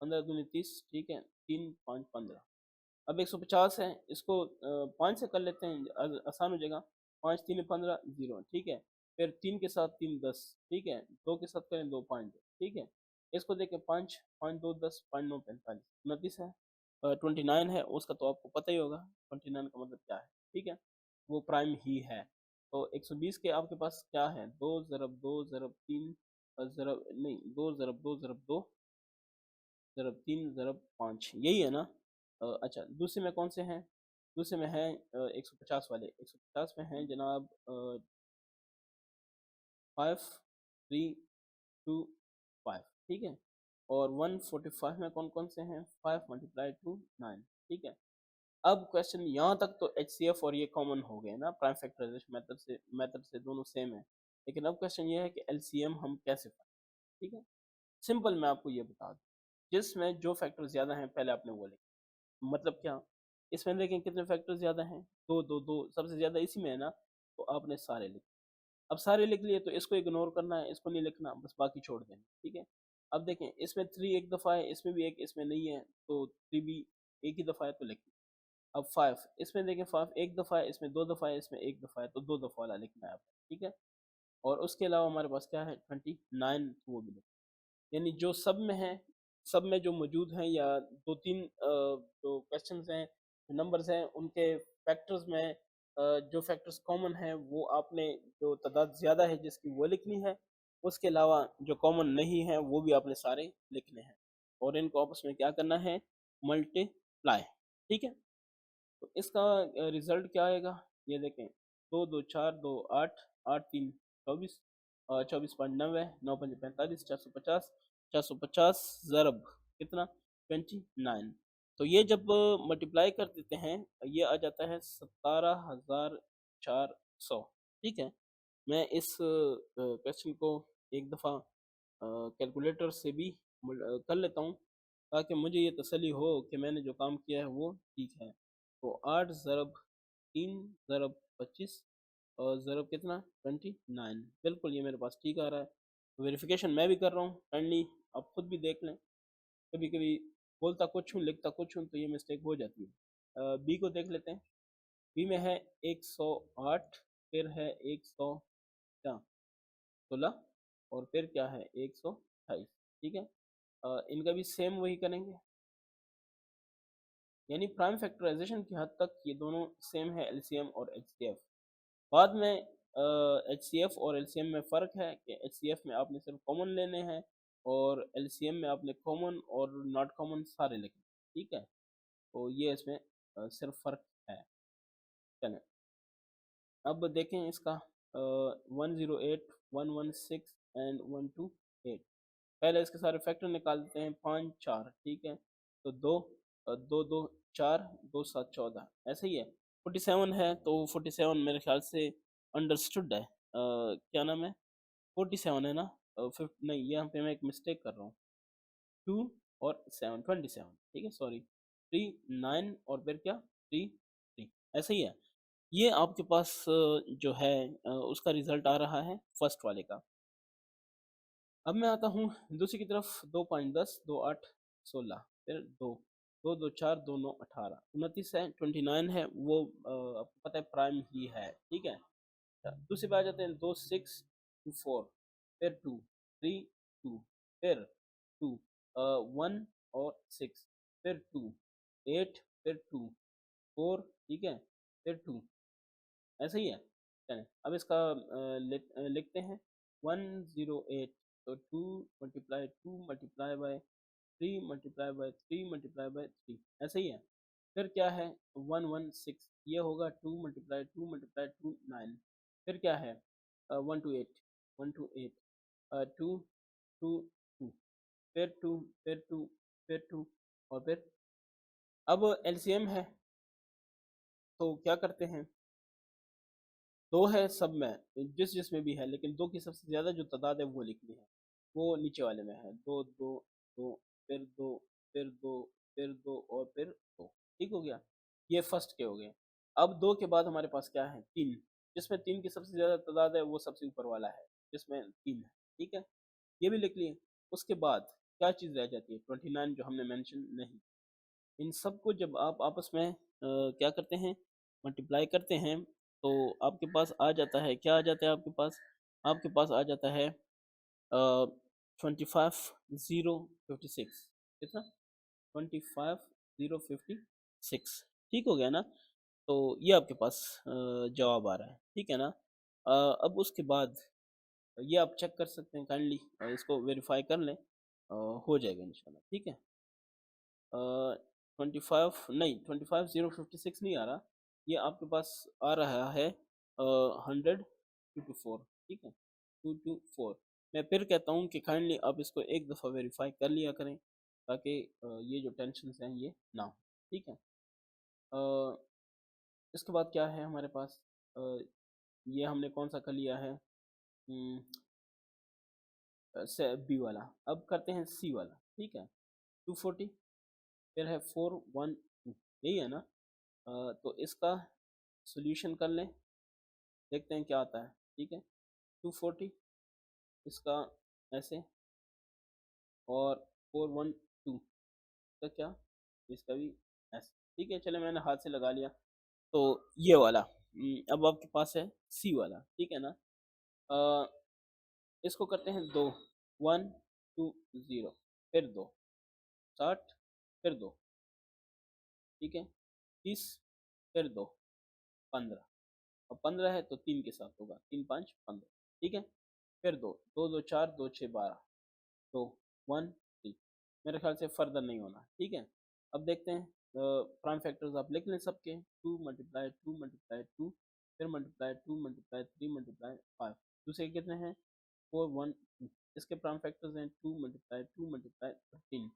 15 दूनी 30। ठीक है, 3, 5, 15। अब 150 है, इसको 5 से कर लेते हैं, आसान हो जाएगा। 5, 3, 15, 0। ठीक है, फिर 3 के साथ 3, 10। ठीक है, 2 के साथ करें 2, 5। ठीक है, इसको देखें 5, 5, 2, 10, 5, 9, 45, 29 है। 29 है, उसका तो आपको पता ही होगा 29 का मतलब क्या है। ठीक है, वो प्राइम ही है। तो 120 के आपके पास क्या है, 2 ज़रब 2 ज़रब 3 ज़रब नहीं, 2 ज़रब 2 ज़रब 2 ज़रब 3 ज़रब 5, यही है ना। अच्छा, दूसरे में कौन से हैं, दूसरे में है 150 वाले। 150 में हैं जनाब 5, 3, 2, 5। ठीक है, और 145 में कौन कौन से हैं, 5 × 2 9। ठीक है, अब क्वेश्चन यहाँ तक तो HCF और ये कॉमन हो गए ना, प्राइम फैक्टराइजेशन मेथड से दोनों सेम है। लेकिन अब क्वेश्चन ये है कि LCM हम कैसे पाएं। ठीक है, सिंपल मैं आपको ये बता दूं, जिसमें जो फैक्टर ज़्यादा हैं पहले आपने वो लिखा। मतलब क्या, इसमें देखें कितने फैक्टर ज़्यादा हैं, दो दो दो, सबसे ज़्यादा इसी में है ना, तो आपने सारे लिख। अब सारे लिख लिए तो इसको इग्नोर करना है, इसको नहीं लिखना, बस बाकी छोड़ देना। ठीक है, अब देखें इसमें 3 एक दफ़ा है, इसमें भी एक, इसमें नहीं है, तो 3 भी एक ही दफ़ा है तो लिख। अब 5, इसमें देखें 5 एक दफ़ा है, इसमें 2 दफ़ा है, इसमें एक दफ़ा है, तो 2 दफ़ा वाला लिखना है आपको। ठीक है, और उसके अलावा हमारे पास क्या है 29, तो वो भी लिखना है। यानी जो सब में है, सब में जो मौजूद हैं, या 2-3 जो क्वेश्चंस हैं, जो नंबर्स हैं, उनके फैक्टर्स में जो फैक्टर्स कॉमन हैं वो आपने, जो तादाद ज़्यादा है जिसकी, वो लिखनी है। उसके अलावा जो कॉमन नहीं है वो भी आपने सारे लिखने हैं, और इनको आपस में क्या करना है, मल्टीप्लाई। ठीक है, तो इसका रिजल्ट क्या आएगा, ये देखें, 2, 2, 4, 2, 8, 8, 3, 24, 24, 5, 90, 9, 5, 45, 450, 450 ज़रब कितना, 29। तो ये जब मल्टीप्लाई कर देते हैं, ये आ जाता है 17,400। ठीक है, मैं इस क्वेश्चन को एक दफ़ा कैलकुलेटर से भी कर लेता हूँ, ताकि मुझे ये तसल्ली हो कि मैंने जो काम किया है वो ठीक है। तो 8 ज़रब 3 ज़रब 25 और ज़रब कितना, 29। बिल्कुल ये मेरे पास ठीक आ रहा है। वेरिफिकेशन मैं भी कर रहा हूँ, काइंडली आप खुद भी देख लें। कभी कभी बोलता कुछ हूँ लिखता कुछ हूँ, तो ये मिस्टेक हो जाती है। बी को देख लेते हैं। बी में है 108, फिर है 100 क्या, 16, और फिर क्या है 128। ठीक है, इनका भी सेम वही करेंगे। यानी प्राइम फैक्टराइजेशन की हद तक ये दोनों सेम है, एलसीएम और एचसीएफ। बाद में एचसीएफ और एलसीएम में फ़र्क है कि एचसीएफ में आपने सिर्फ कॉमन लेने हैं और एलसीएम में आपने कॉमन और नॉट कॉमन सारे लिखने हैं, ठीक है। तो ये इसमें सिर्फ फ़र्क है। चलें अब देखें इसका 108, 116 एंड 128। पहले इसके सारे फैक्टर निकालते हैं, 5 4, ठीक है। तो 2 2 2 4, 2 7 14, ऐसे ही है। 47 है तो 47 मेरे ख्याल से अंडरस्टूड है। क्या नाम है, 47 है ना। नहीं, यहाँ पे मैं एक मिस्टेक कर रहा हूँ। 2 और 7, 27, ठीक है, सॉरी। 3 9 और फिर क्या, 3 3, ऐसे ही है। ये आपके पास जो है उसका रिजल्ट आ रहा है फर्स्ट वाले का। अब मैं आता हूँ दूसरी की तरफ। 2.10, 2 8 16, फिर 2 2 2 4, 2 9 18, 29 है, 29 है, वो आपको पता है प्राइम ही है, ठीक है। दूसरी पे आ जाते हैं। 2 6 2 4, फिर 2 3 2, फिर 2 1 और 6, फिर 2 8, फिर 2 4, ठीक है, फिर 2, ऐसा ही है। चलें अब इसका लिखते हैं। 108, तो 2 multiply 2 multiply by 3 multiply by 3 multiply by 3, ऐसा ही है। फिर क्या है, 116, ये होगा 2 मल्टीप्लाई 2 मल्टीप्लाई 2 9। फिर क्या है, 128, 128, 2 2 2, फिर 2, फिर 2, फिर 2, और फिर अब एलसीएम है तो क्या करते हैं, दो है सब में, जिस जिसमें भी है, लेकिन दो की सबसे ज़्यादा जो तादाद है वो लिखनी है। वो नीचे वाले में है। दो दो दो, फिर दो, फिर दो, फिर दो, और फिर दो, ठीक हो गया। ये फर्स्ट के हो गए। अब दो के बाद हमारे पास क्या है, तीन। जिसमें तीन की सबसे ज़्यादा तादाद है वो सबसे ऊपर वाला है, जिसमें तीन है, ठीक है। ये भी लिख लिए। उसके बाद क्या चीज़ रह जाती है, 29, जो हमने मेंशन नहीं। इन सबको जब आप आपस में क्या करते हैं, मल्टीप्लाई करते हैं, तो आपके पास आ जाता है, क्या आ जाता है आपके पास, आपके पास आ जाता है 25,056। कितना, 25,056, ठीक हो गया ना। तो ये आपके पास जवाब आ रहा है, ठीक है ना। अब उसके बाद ये आप चेक कर सकते हैं काइंडली, इसको वेरीफाई कर लें, हो जाएगा इंशाल्लाह, ठीक है। 25 नहीं, 25,056 नहीं आ रहा। ये आपके पास आ रहा है 100 2 to 4, ठीक है, 2 to 4। मैं फिर कहता हूँ कि काइंडली आप इसको एक दफ़ा वेरीफाई कर लिया करें, ताकि ये जो टेंशन हैं ये ना हो, ठीक है। अ, इसके बाद क्या है हमारे पास, ये हमने कौन सा कर लिया है, से बी वाला। अब करते हैं सी वाला, ठीक है। 240, फिर है 412, यही है ना। तो इसका सॉल्यूशन कर लें, देखते हैं क्या आता है, ठीक है। 240, इसका ऐसे, और 412 का क्या, इसका भी ऐसे, ठीक है। चले मैंने हाथ से लगा लिया। तो ये वाला अब आपके पास है सी वाला, ठीक है ना। अ, इसको करते हैं दो, 1 2 0, फिर दो, 60, फिर दो, ठीक है, 30, फिर दो, 15। अब 15 है तो तीन के साथ होगा, 3 5 15, ठीक है। फिर दो, 2 2 4, 2 6 12, तो 1 3। मेरे ख्याल से फर्दर नहीं होना, ठीक है। अब देखते हैं प्राइम फैक्टर्स आप लिख लें सबके। 2 मल्टीप्लाई 2 मल्टीप्लाई 2, फिर मल्टीप्लाई 2 मल्टीप्लाई 3 मल्टीप्लाई 5। दूसरे कितने हैं, 4 1 2। इसके प्राइम फैक्टर्स हैं 2 मल्टीप्लाई 2 मल्टीप्लाई 13।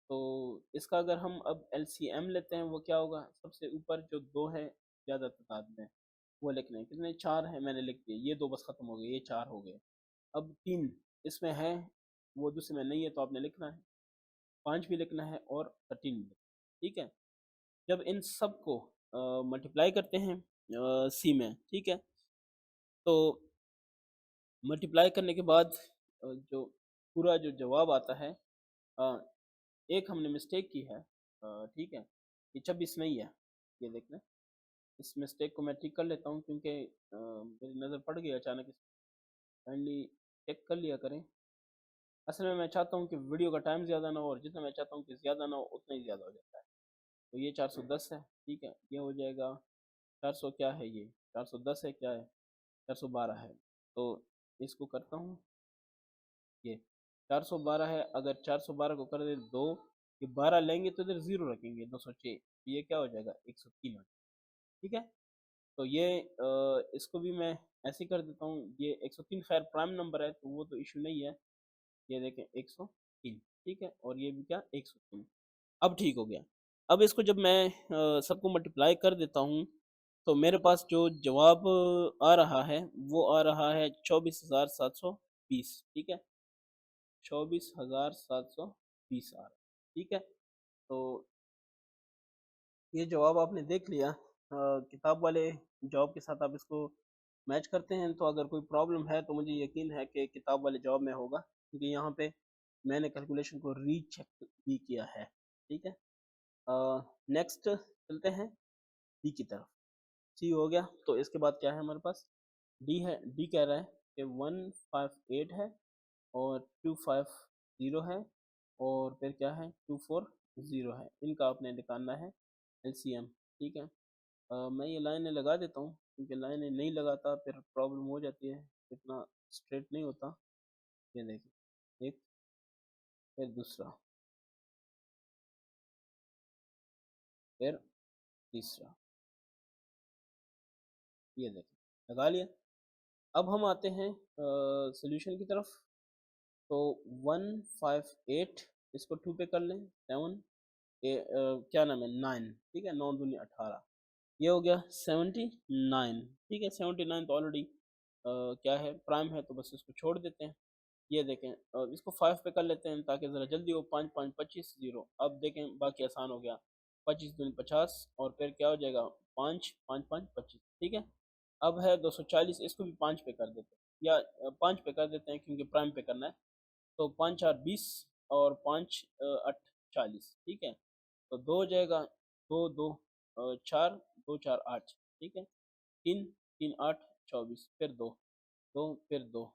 तो इसका अगर हम अब एलसीएम लेते हैं, वो क्या होगा, सबसे ऊपर जो दो है ज़्यादा तादाद में, वो लिखने हैं। कितने, चार है, मैंने लिख दिए। ये दो बस ख़त्म हो गए, ये चार हो गए। अब तीन इसमें है, वो दूसरे में नहीं है, तो आपने लिखना है। पाँच भी लिखना है और 13 भी, ठीक है। जब इन सब को मल्टीप्लाई करते हैं सी में, ठीक है, तो मल्टीप्लाई करने के बाद जो पूरा जो जवाब आता है, अ, एक हमने मिस्टेक की है, ठीक है। ये 26 नहीं है, ये देखना। इस मिस्टेक को मैं ठीक कर लेता हूँ, क्योंकि मेरी नज़र पड़ गई अचानक। काइंडली चेक कर लिया करें। असल में मैं चाहता हूँ कि वीडियो का टाइम ज़्यादा ना हो, और जितना मैं चाहता हूँ कि ज़्यादा ना हो, उतना ही ज़्यादा हो जाता है। तो ये 410 है, ठीक है। ये हो जाएगा 400, क्या है ये 410 है, क्या है 412 है। तो इसको करता हूँ, ये 412 है। अगर 412 को कर दे दो, ये 12 लेंगे तो इधर जीरो रखेंगे, 206, तो ये क्या हो जाएगा 103 हो जाएगा, ठीक है। तो ये इसको भी मैं ऐसे ही कर देता हूँ, ये 103 खैर प्राइम नंबर है तो वो तो इशू नहीं है। ये देखें 103, ठीक है, और ये भी क्या 103। अब ठीक हो गया। अब इसको जब मैं सबको मल्टीप्लाई कर देता हूँ तो मेरे पास जो जवाब आ रहा है वो आ रहा है 24,720, ठीक है, 24,720 आ रहा है, ठीक है। तो ये जवाब आपने देख लिया। किताब वाले जवाब के साथ आप इसको मैच करते हैं तो अगर कोई प्रॉब्लम है तो मुझे यकीन है कि किताब वाले जवाब में होगा, क्योंकि यहाँ पे मैंने कैलकुलेशन को रीचेक भी किया है, ठीक है। नेक्स्ट चलते हैं डी की तरफ। सी हो गया, तो इसके बाद क्या है हमारे पास, डी है। डी कह रहा है कि 158 है और 250 है और फिर क्या है 240 है। इनका आपने निकालना है एलसीएम, ठीक है। मैं ये लाइनें लगा देता हूँ क्योंकि लाइनें नहीं लगाता फिर प्रॉब्लम हो जाती है, इतना स्ट्रेट नहीं होता। ये देखिए, एक, फिर दूसरा, फिर तीसरा, ये देखिए लगा लिया। अब हम आते हैं सोल्यूशन की तरफ। तो 158 इसको 2 पे कर लें, 7 क्या नाम है 9, ठीक है, 9 दूनी 18, ये हो गया 79, ठीक है। 79 तो ऑलरेडी क्या है प्राइम है तो बस इसको छोड़ देते हैं। ये देखें इसको 5 पे कर लेते हैं ताकि ज़रा जल्दी हो। 5 5 25 जीरो। अब देखें बाकी आसान हो गया, 25 दूनी 50 और फिर क्या हो जाएगा 5 5 5 25, ठीक है। अब है 240, इसको भी 5 पे कर देते हैं या 5 पे कर देते हैं क्योंकि प्राइम पे करना है। तो 5 4 20 और 5 8 40, ठीक है। तो 2 हो जाएगा, 2 2 4, 2 4 8, ठीक है। 3 3 8 24, फिर 2 2 फिर 2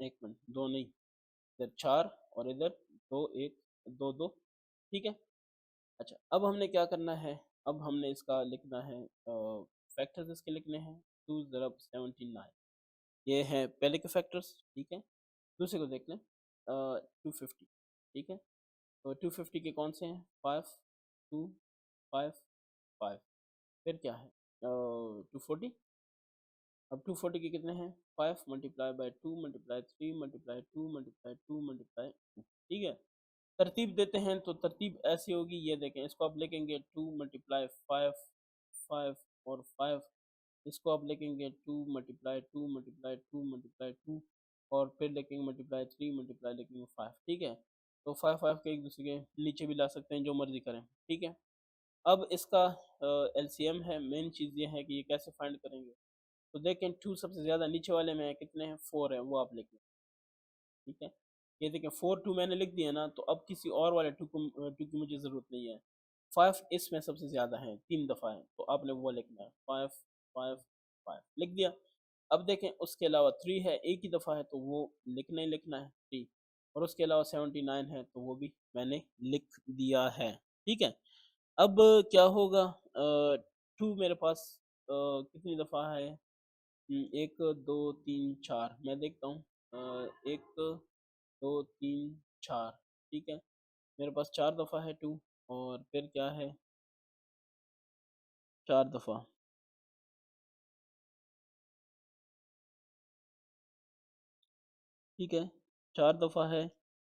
एक मिनट, 2 नहीं, इधर 4 और इधर 2 1 2 2, ठीक है। अच्छा, अब हमने क्या करना है, अब हमने इसका लिखना है फैक्टर्स इसके लिखने हैं। 2 ज़रब 79, ये है पहले के फैक्टर्स, ठीक है। दूसरे को देख लें 250, ठीक है। तो 250 के कौन से हैं 5 2 5 5, फिर क्या है 240। अब 240 के कितने हैं 5 multiply by 2 multiply 3 multiply 2 multiply 2 multiply 2, ठीक है। तरतीब देते हैं तो तरतीब ऐसी होगी, ये देखें इसको आप लिखेंगे 2 मल्टीप्लाई 5 5 और 5, इसको आप लिखेंगे 2 मल्टीप्लाई 2 मल्टीप्लाई 2 मल्टीप्लाई 2 और फिर लिखेंगे मल्टीप्लाई 3 मल्टीप्लाई लिखेंगे 5, ठीक है। तो 5 5 के एक दूसरे के नीचे भी ला सकते हैं, जो मर्जी करें, ठीक है। अब इसका एलसीएम है। मेन चीज़ ये है कि ये कैसे फाइंड करेंगे। तो देखें 2 सबसे ज़्यादा नीचे वाले में है, कितने हैं 4 है, वो आप लिख लें, ठीक है। ये देखें 4 2 मैंने लिख दिया ना, तो अब किसी और वाले 2 को 2 की मुझे ज़रूरत नहीं है। 5 इसमें सबसे ज़्यादा है, 3 दफ़ा है, तो आपने वो लिखना है 5 5 5 लिख दिया। अब देखें उसके अलावा 3 है, एक ही दफ़ा है, तो वो लिखना ही लिखना है 3, और उसके अलावा 79 है तो वो भी मैंने लिख दिया है, ठीक है। अब क्या होगा 2 मेरे पास कितनी दफ़ा है, एक दो तीन चार, मैं देखता हूँ एक दो तीन चार, ठीक है। मेरे पास 4 दफ़ा है 2, और फिर क्या है 4 दफ़ा, ठीक है, 4 दफ़ा है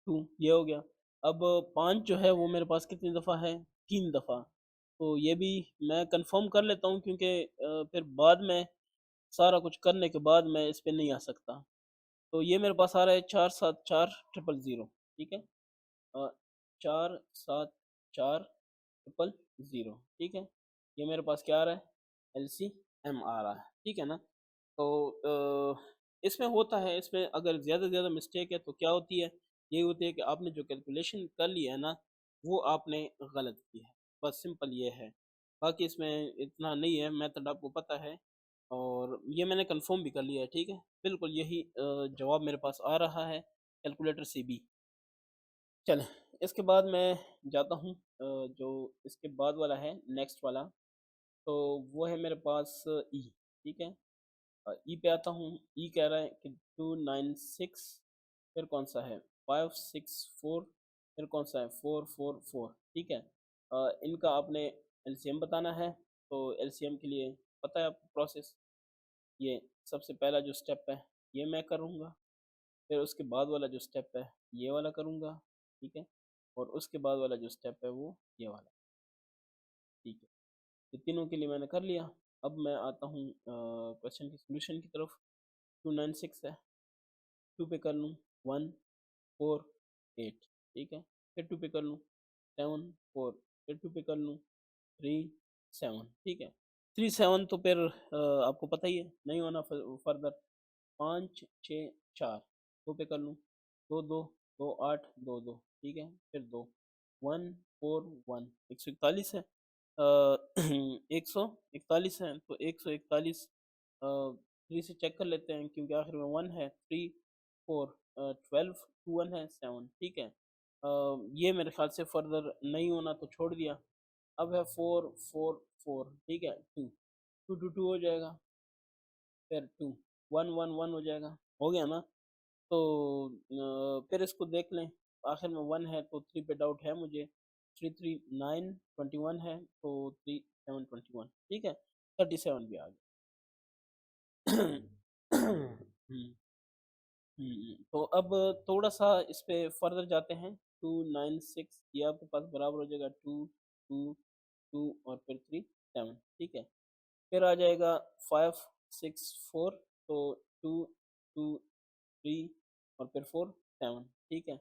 2, ये हो गया। अब 5 जो है वो मेरे पास कितनी दफ़ा है 3 दफ़ा। तो ये भी मैं कंफर्म कर लेता हूँ क्योंकि फिर बाद में सारा कुछ करने के बाद मैं इस पे नहीं आ सकता। तो ये मेरे पास आ रहा है 4 7 4 0 0, ठीक है। 4 7 4 0 0, ठीक है। ये मेरे पास क्या आ रहा है LCM आ रहा है, ठीक है ना। तो इसमें होता है, इसमें अगर ज़्यादा से ज़्यादा मिस्टेक है तो क्या होती है, ये होती है कि आपने जो कैलकुलेशन कर लिया है ना वो आपने गलत की है, बस सिंपल ये है। बाकी इसमें इतना नहीं है, मेथड आपको पता है और ये मैंने कंफर्म भी कर लिया है, ठीक है। बिल्कुल यही जवाब मेरे पास आ रहा है कैलकुलेटर से भी। चलें, इसके बाद मैं जाता हूँ जो इसके बाद वाला है नेक्स्ट वाला, तो वो है मेरे पास ई। ठीक है, ई पे आता हूँ। ई कह रहा है कि 296, फिर कौन सा है 564, फिर कौन सा है 444। ठीक है, इनका आपने एलसीएम बताना है। तो एलसीएम के लिए पता है आपको प्रोसेस, ये सबसे पहला जो स्टेप है ये मैं करूँगा, फिर उसके बाद वाला जो स्टेप है ये वाला करूँगा। ठीक है, और उसके बाद वाला जो स्टेप है वो ये वाला। ठीक है, ये तीनों के लिए मैंने कर लिया। अब मैं आता हूँ क्वेश्चन की सोल्यूशन की तरफ। 296 है, 2 पे कर लूँ 1 4 8। ठीक है, फिर 2 पे कर लूँ 7 4, फिर 2 पे कर लूँ 3 7। ठीक है, 3 7 तो फिर आपको पता ही है नहीं होना फर्दर। 5 6 4, 2 पे कर लूँ 2 2 2 8 2 2। ठीक है, फिर 2 1 4 1, 141 है। 141 है, तो 141 3 से चेक कर लेते हैं क्योंकि आखिर में 1 है। 3 4 12, 2 1 है 7। ठीक है, ये मेरे ख्याल से फर्दर नहीं होना तो छोड़ दिया। अब है 4 4 4। ठीक है, 2 2 2 2 हो जाएगा, फिर 2 1 1 1 हो जाएगा। हो गया ना? तो फिर इसको देख लें, आखिर में 1 है तो 3 पे डाउट है मुझे। 3 3 9 21 है, तो 3 7 21। ठीक है, 37 भी आ गया। तो अब थोड़ा सा इस पे फर्दर जाते हैं। 296 ये आपके पास बराबर हो जाएगा 2 2 2 और फिर 3 7। ठीक है, फिर आ जाएगा 5 6 4, तो 2 2 3 और फिर 4 7। ठीक है,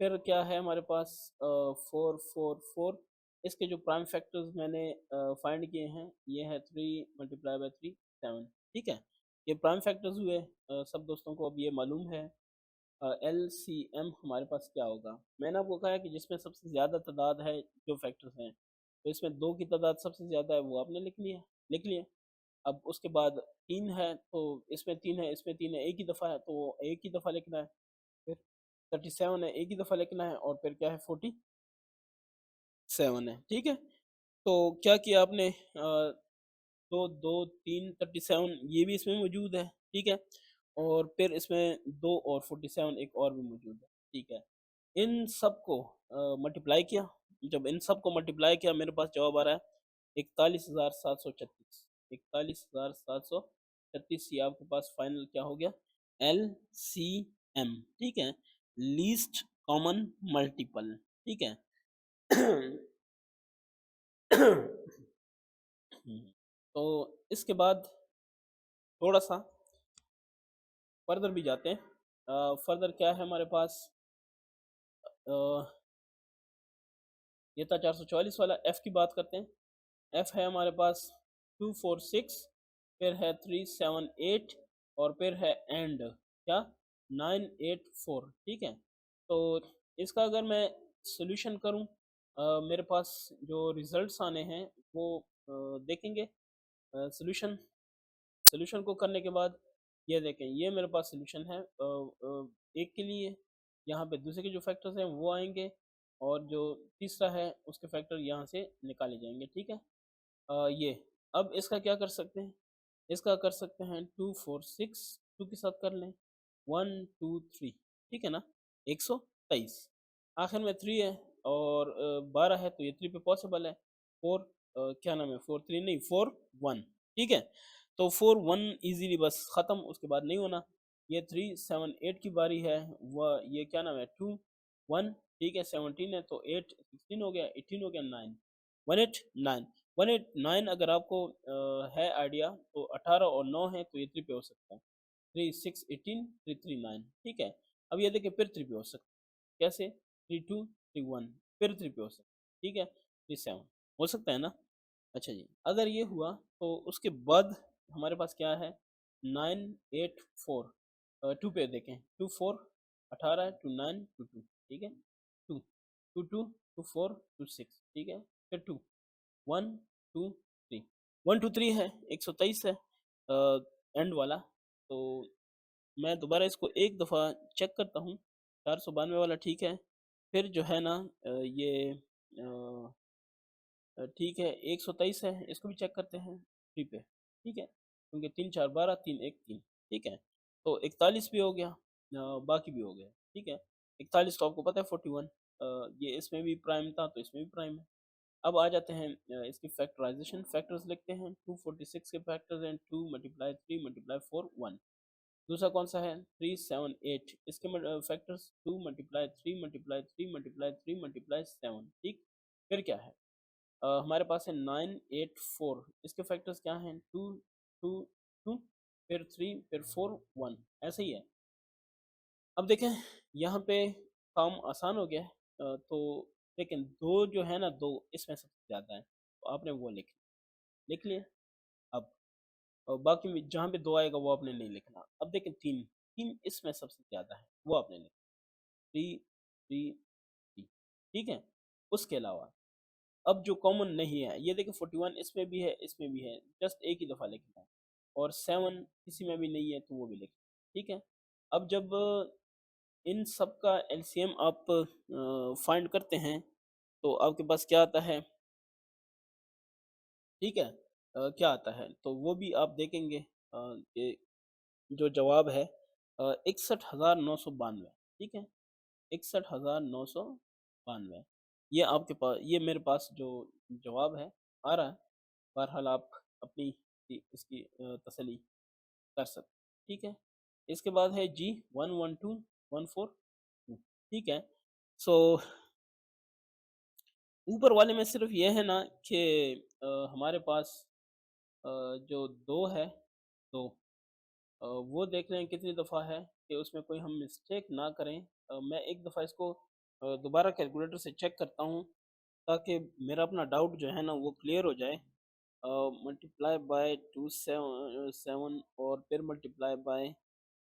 फिर क्या है हमारे पास 4 4 4। इसके जो प्राइम फैक्टर्स मैंने फाइंड किए हैं ये है 3 मल्टीप्लाई बाई 3 7। ठीक है, ये प्राइम फैक्टर्स हुए। सब दोस्तों को अब ये मालूम है एल सी एम हमारे पास क्या होगा। मैंने आपको कहा है कि जिसमें सबसे ज़्यादा तादाद है जो फैक्टर्स हैं, तो इसमें 2 की तादाद सबसे ज़्यादा है, वो आपने लिख लिया। अब उसके बाद 3 है, तो इसमें 3 है, इसमें 3 है, एक ही दफ़ा है तो एक ही दफ़ा लिखना है। फिर 37 है, एक ही दफ़ा लिखना है, और फिर क्या है 47 है। ठीक है, तो क्या किया आपने, दो दो 3 37 ये भी इसमें मौजूद है। ठीक है, और फिर इसमें 2 और 47 एक और भी मौजूद है। ठीक है, इन सब को मल्टीप्लाई किया। जब इन सब को मल्टीप्लाई किया मेरे पास जवाब आ रहा है 41,736। 41,736 ये आपके पास फाइनल क्या हो गया, एल सी एम। ठीक है, लीस्ट कॉमन मल्टीपल। ठीक है। तो इसके बाद थोड़ा सा फर्दर भी जाते हैं। फर्दर क्या है हमारे पास, अ, ये था 444 वाला। एफ की बात करते हैं। एफ है हमारे पास 246, फिर है 378, और फिर है एंड क्या 984। ठीक है, तो इसका अगर मैं सोल्यूशन करूं, मेरे पास जो रिजल्ट्स आने हैं वो देखेंगे। सोल्यूशन सोल्यूशन को करने के बाद ये देखें, ये मेरे पास सोल्यूशन है एक के लिए। यहाँ पे दूसरे के जो फैक्टर्स हैं वो आएंगे, और जो तीसरा है उसके फैक्टर यहाँ से निकाले जाएंगे। ठीक है, ये अब इसका क्या कर सकते हैं, इसका कर सकते हैं 246, 2 के साथ कर लें 1 2 3। ठीक है ना, 123। आखिर में 3 है और 12 है, तो ये 3 पे पॉसिबल है। 4 क्या नाम है 4 3 नहीं 4 1। ठीक है, तो 4 1 इजीली बस ख़त्म, उसके बाद नहीं होना। ये 3 7 8 की बारी है, वह ये क्या नाम है 2 1। ठीक है, 17 है, तो 8 16 हो गया, 18 हो गया, 9 189। 189 अगर आपको है आइडिया, तो 18 और 9 है, तो ये 3 पे हो सकता है। 3 6 18 3 3 9। ठीक है, अब ये देखिए फिर 3 पे हो सकता है, कैसे 3 2 3 1, फिर 3 पे हो सकता है। ठीक है, 3 7 हो सकता है ना। अच्छा जी, अगर ये हुआ तो उसके बाद हमारे पास क्या है 9 8 4। 2 पे देखें 2 4 18 है, 2 9 2 2। ठीक है, 2 2 2 2 4 2 6। ठीक है, फिर 2 1 2 3 1 2 3 है, 123 है एंड वाला। तो मैं दोबारा इसको एक दफ़ा चेक करता हूँ। 492 वाला ठीक है, फिर जो है ना ये ठीक है 123 है, इसको भी चेक करते हैं 3 पे। ठीक है, क्योंकि 3 4 12 3 1 3। ठीक है, तो 41 भी हो गया, बाकी भी हो गया। ठीक है, 41 तो आपको पता है 41, ये इसमें भी प्राइम था तो इसमें भी प्राइम है। अब आ जाते हैं इसकी फैक्टराइजेशन, फैक्टर्स लिखते हैं 246 के फैक्टर्स हैं 2 मल्टीप्लाई 3 मल्टीप्लाई 4 1। दूसरा कौन सा है 378, इसके factors 2 multiply 3 multiply 3 multiply 3 multiply 7। ठीक, फिर क्या है हमारे पास है 984, इसके फैक्टर्स क्या हैं 2 2 2, फिर 3 फिर 4 1, ऐसे ही है। अब देखें यहाँ पे काम आसान हो गया है, तो लेकिन दो जो है ना, दो इसमें सबसे ज़्यादा है तो आपने वो लिख लिया। अब बाकी में जहाँ पे दो आएगा वो आपने नहीं लिखना। अब देखें तीन, तीन इसमें सबसे ज़्यादा है वो आपने लिखना, 3 3 3। ठीक है, उसके अलावा अब जो कॉमन नहीं है ये देखिए 41 इसमें भी है इसमें भी है, जस्ट एक ही दफ़ा लिखना है। और 7 किसी में भी नहीं है तो वो भी लिखना है। ठीक है, अब जब इन सब का एलसीएम आप फाइंड करते हैं तो आपके पास क्या आता है। ठीक है, क्या आता है तो वो भी आप देखेंगे। ये जो जवाब है 61,992। ठीक है, 61,992, ये आपके पास, ये मेरे पास जो जवाब है आ रहा है। बहरहाल आप अपनी इसकी तसल्ली कर सकते। ठीक है, इसके बाद है जी 112 142। ठीक है, सो ऊपर वाले में सिर्फ ये है ना कि हमारे पास जो दो है, तो वो देख लें कितनी दफ़ा है कि उसमें कोई हम मिस्टेक ना करें। मैं एक दफ़ा इसको दोबारा कैलकुलेटर से चेक करता हूँ ताकि मेरा अपना डाउट जो है ना वो क्लियर हो जाए। मल्टीप्लाई बाय 2 7 और फिर मल्टीप्लाई बाय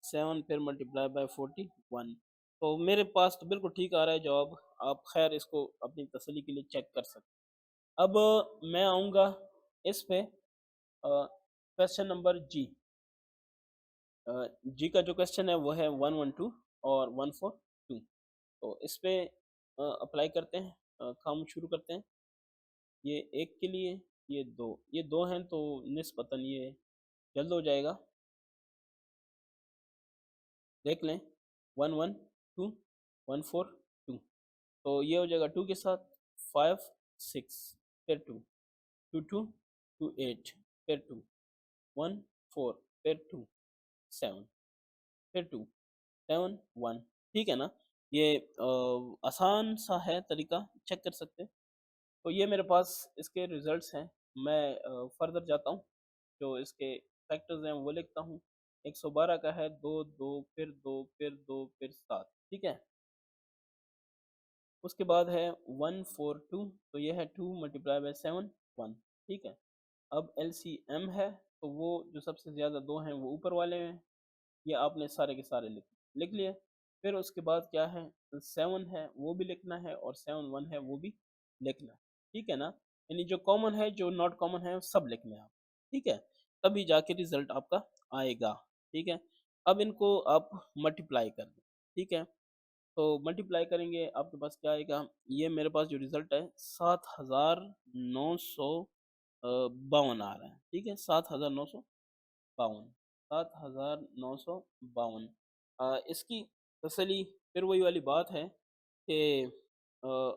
7 फिर मल्टीप्लाई बाय 41, तो मेरे पास तो बिल्कुल ठीक आ रहा है जवाब। आप खैर इसको अपनी तसल्ली के लिए चेक कर सकते। अब मैं आऊँगा इस पे क्वेश्चन नंबर जी। जी का जो क्वेश्चन है वो है 112 और 142। तो इस पे अप्लाई करते हैं, काम शुरू करते हैं। ये एक के लिए, ये दो हैं तो निस्बतन ये जल्द हो जाएगा। देख लें 112 142, तो ये हो जाएगा 2 के साथ 5 6, फिर 2 2 2 2 8, फिर 2 1 4, फिर 2 7, फिर 2 7 1। ठीक है ना, ये आसान सा है तरीका, चेक कर सकते हैं। तो ये मेरे पास इसके रिजल्ट्स हैं। मैं फर्दर जाता हूँ, जो इसके फैक्टर्स हैं वो लिखता हूँ। 112 का है 2 2 फिर 2 फिर 2 फिर 7। ठीक है, उसके बाद है 142, तो ये है 2 मल्टीप्लाई बाय 7 1। ठीक है, अब एलसीएम है तो वो जो सबसे ज़्यादा दो हैं वो ऊपर वाले हैं, ये आपने सारे के सारे लिख लिए। फिर उसके बाद क्या है 7 है वो भी लिखना है और 7 1 है वो भी लिखना है। ठीक है ना, यानी जो कॉमन है जो नॉट कॉमन है सब लिखने हैं आप। ठीक है, तभी जाके रिजल्ट आपका आएगा। ठीक है, अब इनको आप मल्टीप्लाई कर दें। ठीक है, तो मल्टीप्लाई करेंगे आपके पास क्या आएगा, ये मेरे पास जो रिजल्ट है 7,952 आ रहा है। ठीक है, 7,952, 7,952। इसकी तसली फिर वही वाली बात है कि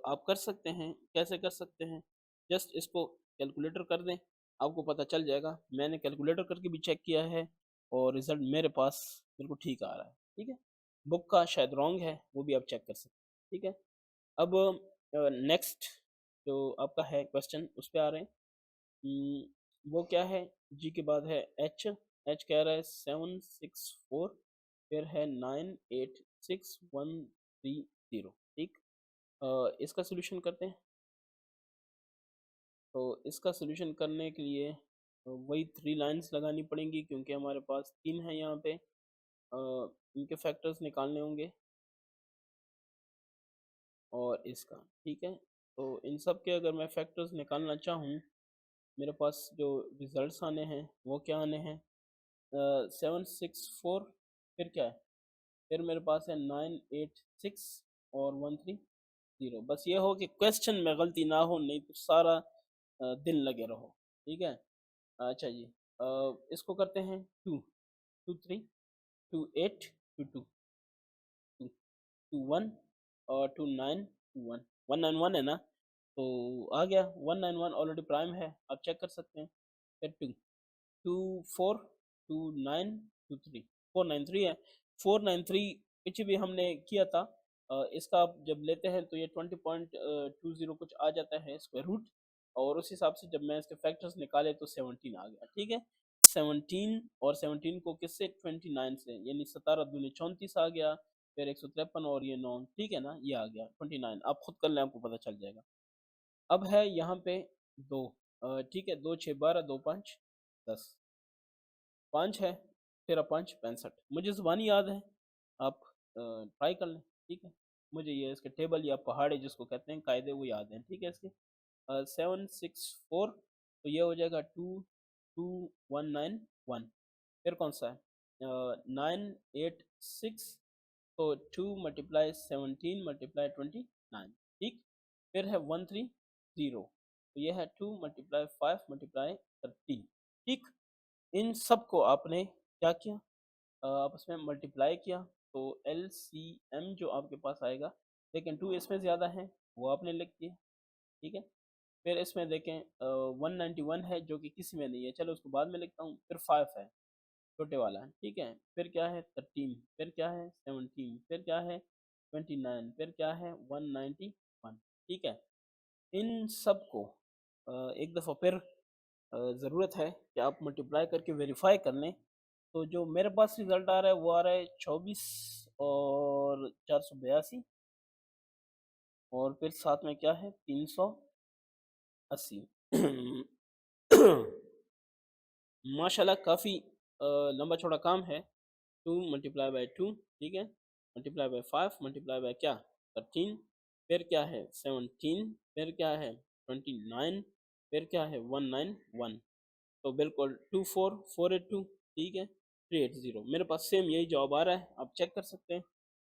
आप कर सकते हैं, कैसे कर सकते हैं, जस्ट इसको कैलकुलेटर कर दें, आपको पता चल जाएगा। मैंने कैलकुलेटर करके भी चेक किया है और रिज़ल्ट मेरे पास बिल्कुल ठीक आ रहा है। ठीक है, बुक का शायद रॉन्ग है, वो भी आप चेक कर सकते हैं। ठीक है, अब नेक्स्ट जो आपका है क्वेश्चन उस पे आ रहे हैं। वो क्या है, जी के बाद है एच। एच कह रहा है 764, फिर है 986130। ठीक, इसका सोल्यूशन करते हैं। तो इसका सोल्यूशन करने के लिए वही 3 लाइंस लगानी पड़ेंगी क्योंकि हमारे पास 3 है यहाँ पे। इनके फैक्टर्स निकालने होंगे और इसका। ठीक है, तो इन सब के अगर मैं फैक्टर्स निकालना चाहूँ, मेरे पास जो रिजल्ट्स आने हैं वो क्या आने हैं, 764, फिर क्या है, फिर मेरे पास है 986 और 13। 0। बस ये हो कि क्वेश्चन में गलती ना हो, नहीं तो सारा दिन लगे रहो। ठीक है। अच्छा जी, इसको करते हैं 2 2 3 2 8 2 2 2 2 1 और 2 9 2 1 191 है ना, तो आ गया 191 ऑलरेडी प्राइम है, आप चेक कर सकते हैं। फिर 2 2 4 2 9 2 3 493 है। 493 पीछे भी हमने किया था। इसका आप जब लेते हैं तो ये 20.20 कुछ आ जाता है स्क्वायर रूट, और उस हिसाब से जब मैं इसके फैक्टर्स निकाले तो 17 आ गया। ठीक है, 17 और 17 को किससे 29 से, यानी 17 दूनी 34 आ गया, फिर 153 और ये 9, ठीक है ना, ये आ गया 29। आप खुद कर लें, आपको पता चल जाएगा। अब है यहाँ पे दो, ठीक है, 2 6 12 2 5 10, 5 है, तेरह 5 65। मुझे ज़ुबानी याद है, आप ट्राई कर लें। ठीक है, मुझे ये इसके टेबल या पहाड़े जिसको कहते हैं कायदे वो याद हैं। ठीक है, इसके 764, तो ये हो जाएगा 22191। फिर कौन सा है 986, तो 2 मल्टीप्लाई 17 मल्टीप्लाई 29। ठीक, फिर है 130, तो ये है 2 मल्टीप्लाई 5 मल्टीप्लाई 13। ठीक, इन सब को आपने क्या किया, आपस में मल्टीप्लाई किया, तो LCM जो आपके पास आएगा, लेकिन 2 इसमें ज़्यादा है, वो आपने लिख दिया। ठीक है, फिर इसमें देखें 191 है जो कि किसी में नहीं है, चलो उसको बाद में लिखता हूँ। फिर 5 है छोटे वाला, ठीक है, फिर क्या है 13, फिर क्या है 17, फिर क्या है 29, फिर क्या है 191। ठीक है, इन सब को एक दफ़ा फिर ज़रूरत है कि आप मल्टीप्लाई करके वेरीफाई कर लें। तो जो मेरे पास रिज़ल्ट आ रहा है वो आ रहा है 24 और 482, और फिर साथ में क्या है 380। माशाल्लाह काफ़ी लंबा चौड़ा काम है। 2 मल्टीप्लाई बाय 2, ठीक है, मल्टीप्लाई बाय 5 मल्टीप्लाई बाय क्या 13, फिर क्या है 17, फिर क्या है 29, फिर क्या है 191। तो बिल्कुल 24482, ठीक है, 380। मेरे पास सेम यही जवाब आ रहा है, आप चेक कर सकते हैं।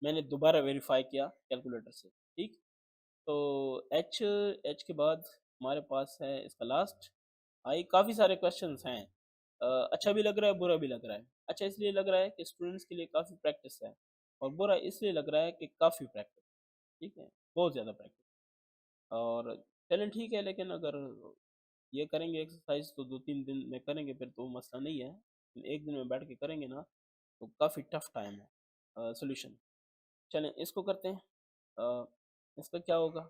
मैंने दोबारा वेरीफाई किया कैलकुलेटर से। ठीक, तो एच एच के बाद हमारे पास है इसका लास्ट आई। काफ़ी सारे क्वेश्चंस हैं, अच्छा भी लग रहा है, बुरा भी लग रहा है। अच्छा इसलिए लग रहा है कि स्टूडेंट्स के लिए काफ़ी प्रैक्टिस है, और बुरा इसलिए लग रहा है कि काफ़ी प्रैक्टिस, ठीक है, बहुत ज़्यादा प्रैक्टिस। और चलें ठीक है, लेकिन अगर ये करेंगे एक्सरसाइज तो 2-3 दिन में करेंगे फिर तो मसला नहीं है, एक दिन में बैठ के करेंगे ना तो काफ़ी टफ टाइम है सोल्यूशन। चलें इसको करते हैं। अ, इसका क्या होगा,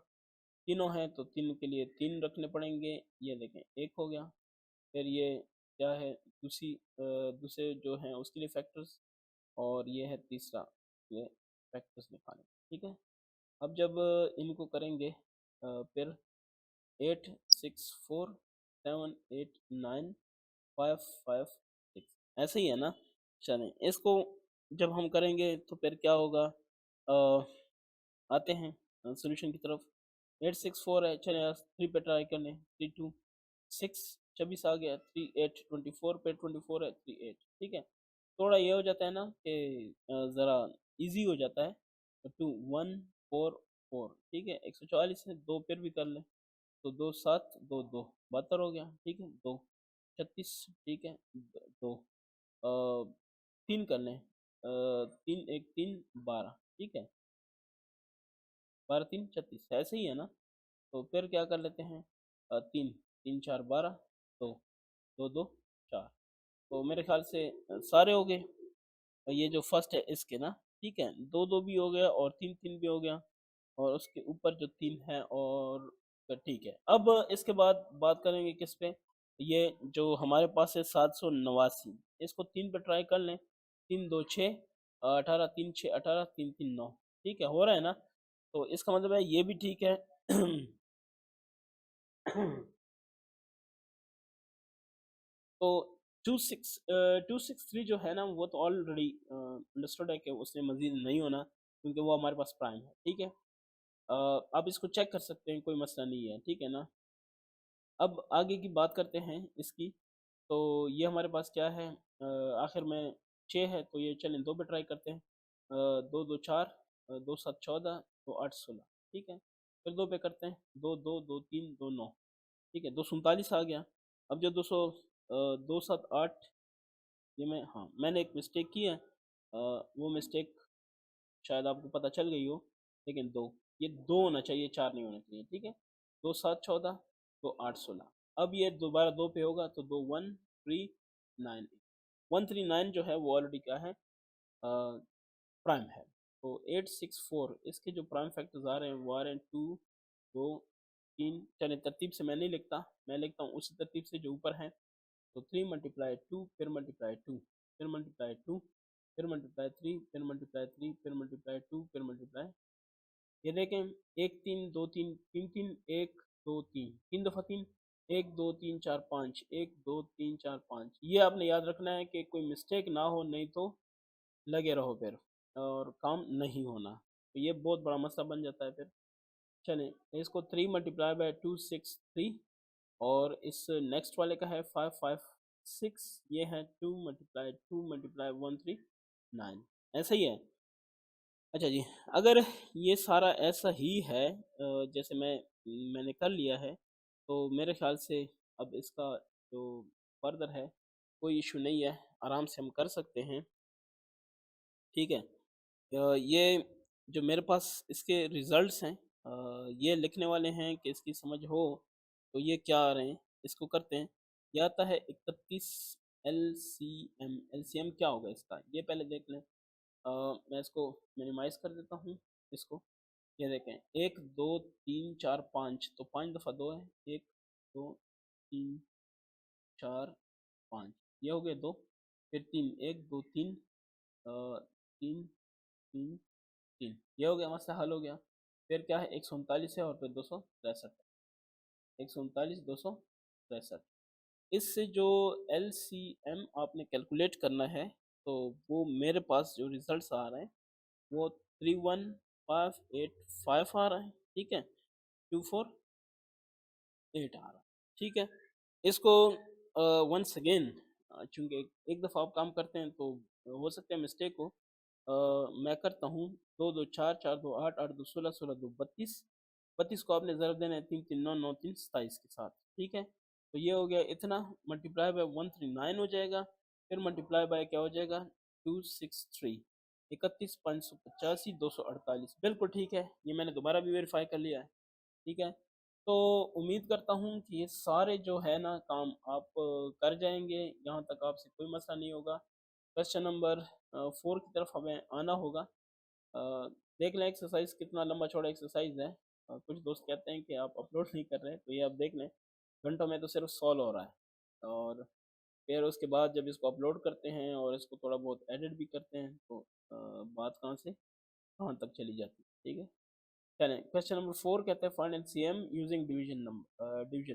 तीनों हैं तो तीनों के लिए 3 रखने पड़ेंगे। ये देखें 1 हो गया, फिर ये क्या है दूसरे जो हैं उसके लिए फैक्टर्स, और ये है तीसरा, ये फैक्टर्स निकालें। ठीक है, अब जब इनको करेंगे फिर 8 6 4 7 8 9 5 5 6, ऐसे ही है ना। चलें इसको जब हम करेंगे तो फिर क्या होगा, आते हैं सोल्यूशन की तरफ। 864 है, चलें 3 पे ट्राई कर लें। 3 2 6 26 आ गया, 3 8 24 पे 24 है 38। ठीक है, थोड़ा ये हो जाता है ना कि ज़रा इजी हो जाता है। 2144, ठीक है, 144 है, 2 फिर भी कर लें, तो 2 7 2 2 72 हो गया। ठीक है, 2 36, ठीक है, 2 3 कर लें, 3 1 3 12, ठीक है, 12 3 36, ऐसे ही है ना। तो फिर क्या कर लेते हैं 3 3 4 12, तो 2 2 4, तो मेरे ख्याल से सारे हो गए। ये जो फर्स्ट है इसके ना, ठीक है, 2 2 भी हो गया और 3 3 भी हो गया, और उसके ऊपर जो 3 है, और तो ठीक है। अब इसके बाद बात करेंगे किस पे, ये जो हमारे पास है 789, इसको 3 पे ट्राई कर लें। 3 2 6 18, 3 6 18, 3 3 9, ठीक है, हो रहा है ना। तो इसका मतलब है ये भी ठीक है। तो 263 जो है ना, वो तो ऑलरेडी अंडरस्टूड है कि उसने मजीद नहीं होना, क्योंकि वो हमारे पास प्राइम है। ठीक है, आप इसको चेक कर सकते हैं, कोई मसला नहीं है। ठीक है ना, अब आगे की बात करते हैं इसकी। तो ये हमारे पास क्या है, आखिर में 6 है, तो ये चलें 2 पे ट्राई करते हैं। 2 2 4, 2 7 14, तो 8 16, ठीक है, फिर 2 पे करते हैं, 2 2 2 3 2 9, ठीक है, 247 आ गया। अब जो 2 7 8, ये मैंने एक मिस्टेक की है, वो मिस्टेक शायद आपको पता चल गई हो, लेकिन ये 2 होना चाहिए, 4 नहीं होना चाहिए, ठीक है। 2 7 14, 2 8 16। अब ये दोबारा 2 पे होगा तो 2 1 3 9, 139 जो है वो ऑलरेडी क्या है, प्राइम है। तो 8 6 4 इसके जो प्राइम फैक्टर्स आ रहे हैं वो आ रहे हैं 2 2 3। चले तरतीब से मैं नहीं लिखता, मैं लिखता हूँ उसी तरतीब से जो ऊपर है। तो 3 × 2, फिर मल्टीप्लाई 2, फिर मल्टीप्लाई 2, फिर मल्टीप्लाई 3, फिर मल्टीप्लाई 3, फिर मल्टीप्लाई 2, फिर मल्टीप्लाई। ये देखें, 1 3 2 3 3 3, 1 2 3, 3 दफ़ा 3, 1 2 3 4 5, 1 2 3 4 5। ये आपने याद रखना है कि कोई मिस्टेक ना हो, नहीं तो लगे रहो फिर और काम नहीं होना, तो ये बहुत बड़ा मसला बन जाता है फिर। चलें, इसको 3 × 2 = 6 3, और इस नेक्स्ट वाले का है 5 5 6, ये है 2 × 2 × 1 3 9, ऐसा ही है। अच्छा जी, अगर ये सारा ऐसा ही है जैसे मैंने कर लिया है, तो मेरे ख्याल से अब इसका जो फर्दर है कोई इशू नहीं है, आराम से हम कर सकते हैं, ठीक है। ये जो मेरे पास इसके रिजल्ट्स हैं, ये लिखने वाले हैं कि इसकी समझ हो तो ये क्या आ रहे हैं, इसको करते हैं। ये आता है 31 LCM। LCM क्या होगा इसका, ये पहले देख लें। मैं इसको मिनिमाइज कर देता हूँ इसको। ये देखें, 1 2 3 4 5, तो 5 दफ़ा 2 है, 1 2 3 4 5, ये हो गए 2, फिर 3, 1 2 3, 3 3 3, ये हो गया, मसला हल हो गया। फिर क्या है, 139 है और फिर 263, 139 263। इससे जो LCM आपने कैलकुलेट करना है, तो वो मेरे पास जो रिजल्ट्स आ रहे हैं वो 31585 आ रहा है, ठीक है, 248 आ रहा है, ठीक है। इसको वंस अगेन, चूँकि एक दफ़ा आप काम करते हैं तो हो सकता है मिस्टेक हो। मैं करता हूँ, 2 2 4 4 2 8 8 2 16 16 2 32, 32 को आपने ज़रब देना है 3 3 9 9 3 27 के साथ, ठीक है। तो ये हो गया इतना, मल्टीप्लाई बाय 139 हो जाएगा, फिर मल्टीप्लाई बाय क्या हो जाएगा, 263, 31 585 248, बिल्कुल ठीक है। ये मैंने दोबारा भी वेरीफाई कर लिया है, ठीक है। तो उम्मीद करता हूँ कि ये सारे जो है ना काम आप कर जाएंगे, यहाँ तक आपसे कोई मसला नहीं होगा। क्वेश्चन नंबर 4 की तरफ हमें आना होगा। अ, देख लें एक्सरसाइज कितना लंबा चौड़ा एक्सरसाइज है। कुछ दोस्त कहते हैं कि आप अपलोड नहीं कर रहे, तो ये आप देख लें, घंटों में तो सिर्फ सॉल्व हो रहा है, और फिर उसके बाद जब इसको अपलोड करते हैं और इसको थोड़ा बहुत एडिट भी करते हैं, तो बात कहाँ से कहाँ तक चली जाती है, ठीक है। चलें, क्वेश्चन नंबर 4 कहते हैं find LCM using division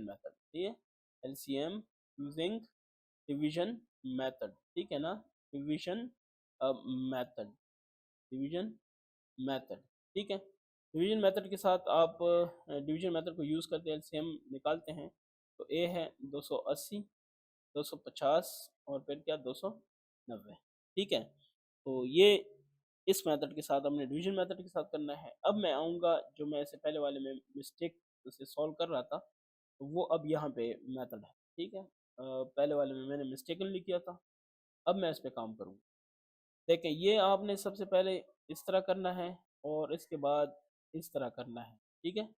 method, ठीक है। LCM यूजिंग डिवीजन मेथड, ठीक है ना, डिवीजन मेथड, डिवीजन मेथड, ठीक है। डिवीजन मेथड के साथ आप डिवीजन मेथड को यूज़ करते LCM निकालते हैं। तो ए है 280, 250 और फिर क्या 290, ठीक है। तो ये इस मेथड के साथ हमने डिवीजन मेथड के साथ करना है। अब मैं आऊँगा जो मैं इससे पहले वाले में मिस्टेक से सॉल्व कर रहा था, तो वो अब यहाँ पे मेथड है, ठीक है। पहले वाले में मैंने मिस्टेकनली किया था, अब मैं इस पे काम करूँगा। देखें, ये आपने सबसे पहले इस तरह करना है और इसके बाद इस तरह करना है, ठीक है।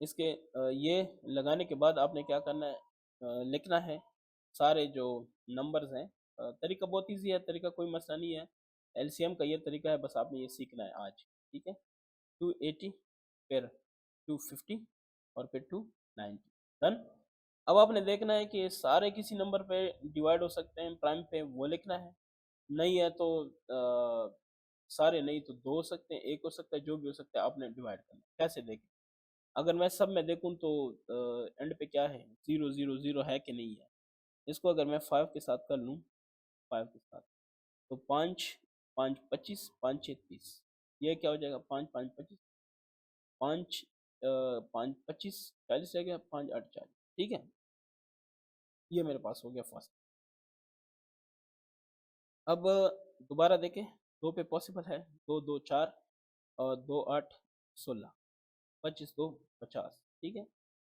इसके ये लगाने के बाद आपने क्या करना है, लिखना है सारे जो नंबर्स हैं। तरीका बहुत इजी है, तरीका कोई मसला नहीं है। LCM का ये तरीका है, बस आपने ये सीखना है आज, ठीक है। 280, फिर 250 और फिर 290, डन। अब आपने देखना है कि सारे किसी नंबर पे डिवाइड हो सकते हैं, प्राइम पे वो लिखना है, नहीं है तो सारे नहीं तो दो हो सकते हैं, एक हो सकता है, जो भी हो सकता है आपने डिवाइड करना है। कैसे देखें, अगर मैं सब में देखूं तो एंड पे क्या है, 0 0 0 है कि नहीं है। इसको अगर मैं 5 के साथ कर लूँ, 5 के साथ, तो 5 5 25, 5 6 30, ये क्या हो जाएगा, 5 5 25, 5 5 25 40 रह गया, 5 8 40, ठीक है। ये मेरे पास हो गया फर्स्ट। अब दोबारा देखें, 2 पे पॉसिबल है, 2 2 4 और 2 8 16, 25 2 50, ठीक है।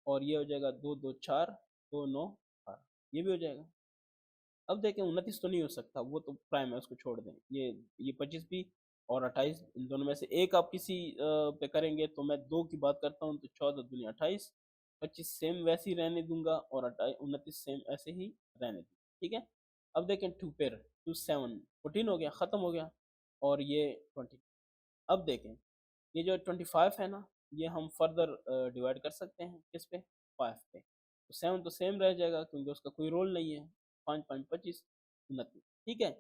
और ये हो जाएगा 2 2 4, 2 9 12, ये भी हो जाएगा। अब देखें 29 तो नहीं हो सकता, वो तो प्राइम है, उसको छोड़ दें। ये 25 भी और 28, इन दोनों में से एक आप किसी पे करेंगे, तो मैं दो की बात करता हूँ, तो 14 दूनी 28, 25 सेम वैसे ही रहने दूंगा, और 29 सेम ऐसे ही रहने दूंगा, ठीक है। अब देखें 2 पेर 2 7 14 हो गया, ख़त्म हो गया। और ये 20। अब देखें ये जो 25 है ना, ये हम फर्दर डिवाइड कर सकते हैं किस पे, 5 पे। तो 7 तो सेम रह जाएगा क्योंकि उसका कोई रोल नहीं है। 5 5 25, 29, ठीक है।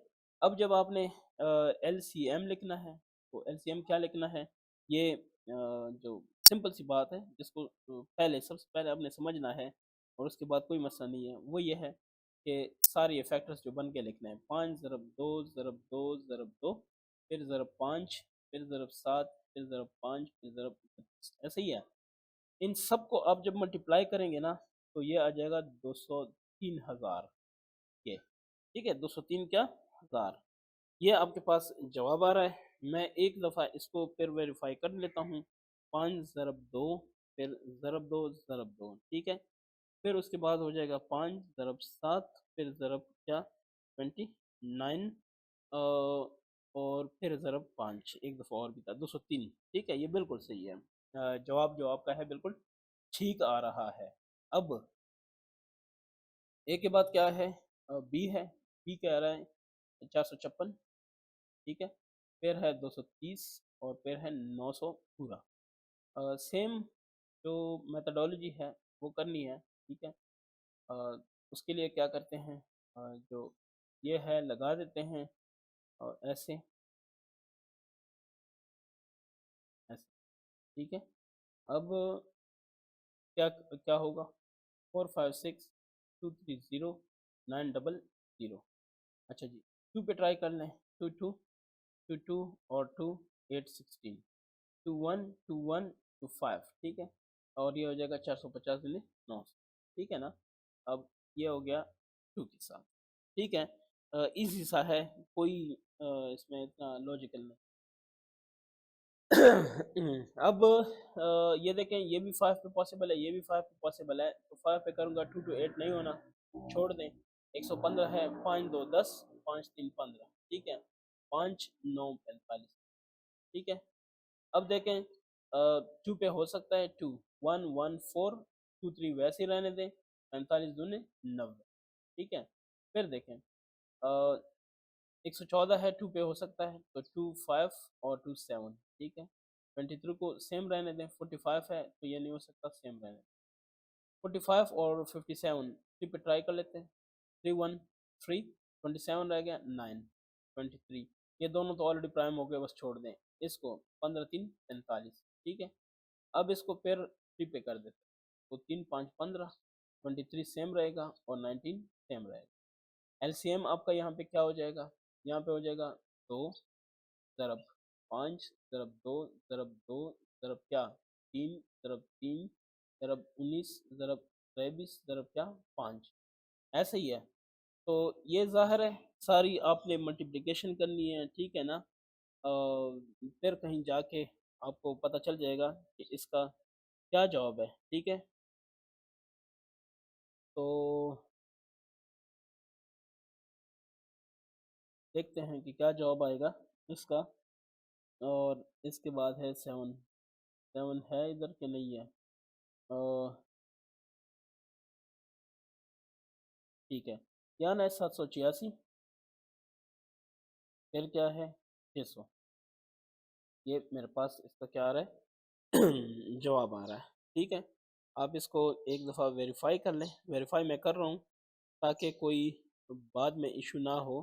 अब जब आपने एल सी एम लिखना है, तो एल सी एम क्या लिखना है, ये जो सिंपल सी बात है, जिसको पहले सबसे पहले आपने समझना है, और उसके बाद कोई मसला नहीं है, वो ये है कि सारे ये फैक्टर्स जो बन के लिखने हैं, 5 ज़रब 2 ज़रब 2 ज़रब 2, फिर ज़रब 5, फिर ज़रब 7, फिर ज़रब 5, फिर ज़रब 25, ऐसे ही है। इन सब को आप जब मल्टीप्लाई करेंगे ना, तो ये आ जाएगा 203,000 के, ठीक है। 203 क्या, हज़ार। ये आपके पास जवाब आ रहा है। मैं एक दफ़ा इसको फिर वेरीफाई कर लेता हूँ। 5 ज़रब 2, फिर ज़रब 2 ज़रब 2, ठीक है। फिर उसके बाद हो जाएगा 5 ज़रब 7, फिर ज़रब क्या 29, और फिर ज़रब 5, एक दफ़ा और भी था 203, ठीक है। ये बिल्कुल सही है। जवाब जो आपका है बिल्कुल ठीक आ रहा है। अब ए के बाद क्या है, बी है। बी कह रहा है 456, ठीक है। फिर है 230, और फिर है 900 पूरा। सेम जो मेथडोलॉजी है वो करनी है, ठीक है। अ, उसके लिए क्या करते हैं, जो ये है लगा देते हैं, और ऐसे ऐसे, ठीक है। अब क्या क्या होगा, 456 230 900। अच्छा जी, 2 पे ट्राई कर लें। 2 2 2 2 और 2 8 16, 2 1 2 1 2 5, ठीक है। और ये हो जाएगा 450 दूनी 900, ठीक है ना। अब ये हो गया 2 के साथ, ठीक है। इजी सा है, कोई इसमें इतना लॉजिकल नहीं। अब ये देखें, ये भी 5 पे पॉसिबल है, ये भी 5 पे पॉसिबल है, तो 5 पे करूँगा 2 to 8 नहीं होना, छोड़ दें। 115 है, 5 2 10, 5 3 15, ठीक है। 5 9 45, ठीक है। अब देखें 2 पे हो सकता है 2 1 1 4, 2 3 वैसे ही रहने दें, 45 दूने 90, ठीक है। फिर देखें 114 है, 2 पे हो सकता है, तो 2 5 और 2 7, ठीक है। 23 को सेम रहने दें। 45 है, तो ये नहीं हो सकता, सेम रहने दें। 45 और 57 3 पे ट्राई कर लेते हैं। 3 1 3, 27 रह गया 9, 23, ये दोनों तो ऑलरेडी प्राइम हो गए, बस छोड़ दें इसको। 15 3 45, ठीक है। अब इसको फिर 3 पे कर देते हैं, तो 3 5 15, 23 सेम रहेगा, और 19 सेम रहेगा। एलसीएम आपका यहाँ पे क्या हो जाएगा, यहाँ पे हो जाएगा 2 ज़रब 5 ज़रब 2 ज़रब 2 ज़रब क्या 3 ज़रब 3 ज़रब 19 ज़रब 23 ज़रब क्या 5, ऐसे ही है। तो ये ज़ाहिर है सारी आपने मल्टीप्लिकेशन करनी है, ठीक है ना। फिर कहीं जाके आपको पता चल जाएगा कि इसका क्या जवाब है, ठीक है। तो देखते हैं कि क्या जवाब आएगा इसका। और इसके बाद है 7, 7 है इधर के नहीं है, ठीक है। यहाँ है 786, फिर क्या है 600। ये मेरे पास इसका क्या आ रहा है जवाब आ रहा है, ठीक है। आप इसको एक दफ़ा वेरीफाई कर लें। वेरीफाई मैं कर रहा हूँ ताकि कोई बाद में इशू ना हो।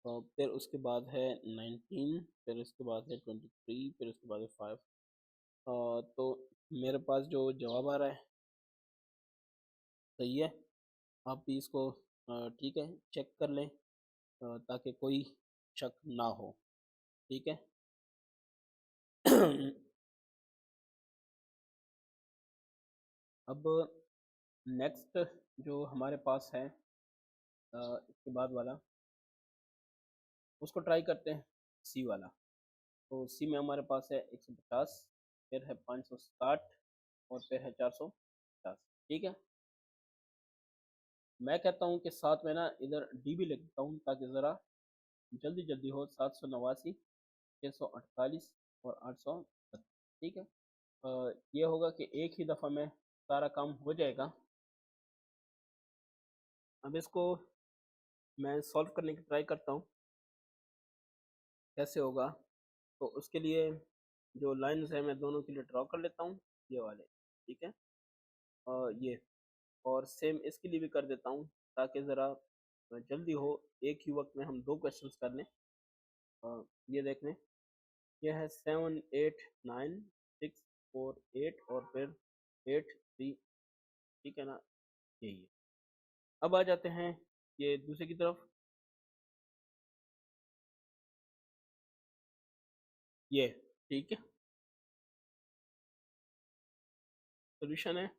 तो फिर उसके बाद है 19, फिर उसके बाद है 23, फिर उसके बाद है 5। तो मेरे पास जो जवाब आ रहा है सही है। आप भी इसको ठीक है चेक कर लें, ताकि कोई शक ना हो, ठीक है। अब नेक्स्ट जो हमारे पास है इसके बाद वाला, उसको ट्राई करते हैं, सी वाला। तो सी में हमारे पास है 150, फिर है 560 और फिर है 450। ठीक है, मैं कहता हूँ कि साथ में ना इधर डी भी लिखता हूँ ताकि ज़रा जल्दी जल्दी हो। 789, 648 और 832। ठीक है, ये होगा कि एक ही दफ़ा में सारा काम हो जाएगा। अब इसको मैं सॉल्व करने की ट्राई करता हूँ कैसे होगा। तो उसके लिए जो लाइंस है मैं दोनों के लिए ड्रॉ कर लेता हूँ, ये वाले। ठीक है, ये और सेम इसके लिए भी कर देता हूँ ताकि ज़रा जल्दी हो, एक ही वक्त में हम दो क्वेश्चंस कर लें। ये देख लें, ये है 789 648 और फिर 83। ठीक है ना, यही है। अब आ जाते हैं ये दूसरे की तरफ। ये ठीक है, सोल्यूशन है।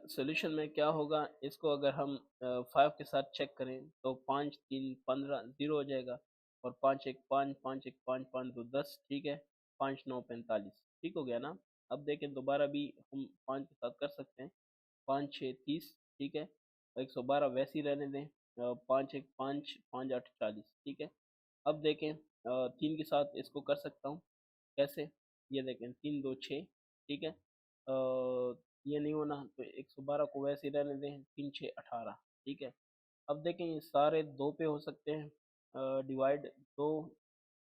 सोल्यूशन में क्या होगा, इसको अगर हम 5 के साथ चेक करें तो 5 3 15 0 हो जाएगा, और 5 1 5 5 1 5 5 2 10। ठीक है, 5 9 45। ठीक हो गया ना। अब देखें दोबारा भी हम 5 के साथ कर सकते हैं। 5 6 30। ठीक है, 112 वैसे ही रहने दें। 5 1 5 5 8 40। ठीक है, अब देखें 3 के साथ इसको कर सकता हूँ कैसे। ये देखें 3 2 6। ठीक है, ये नहीं होना तो 112 को वैसे ही रहने दें। 3 6 18। ठीक है, अब देखें ये सारे दो पे हो सकते हैं डिवाइड। दो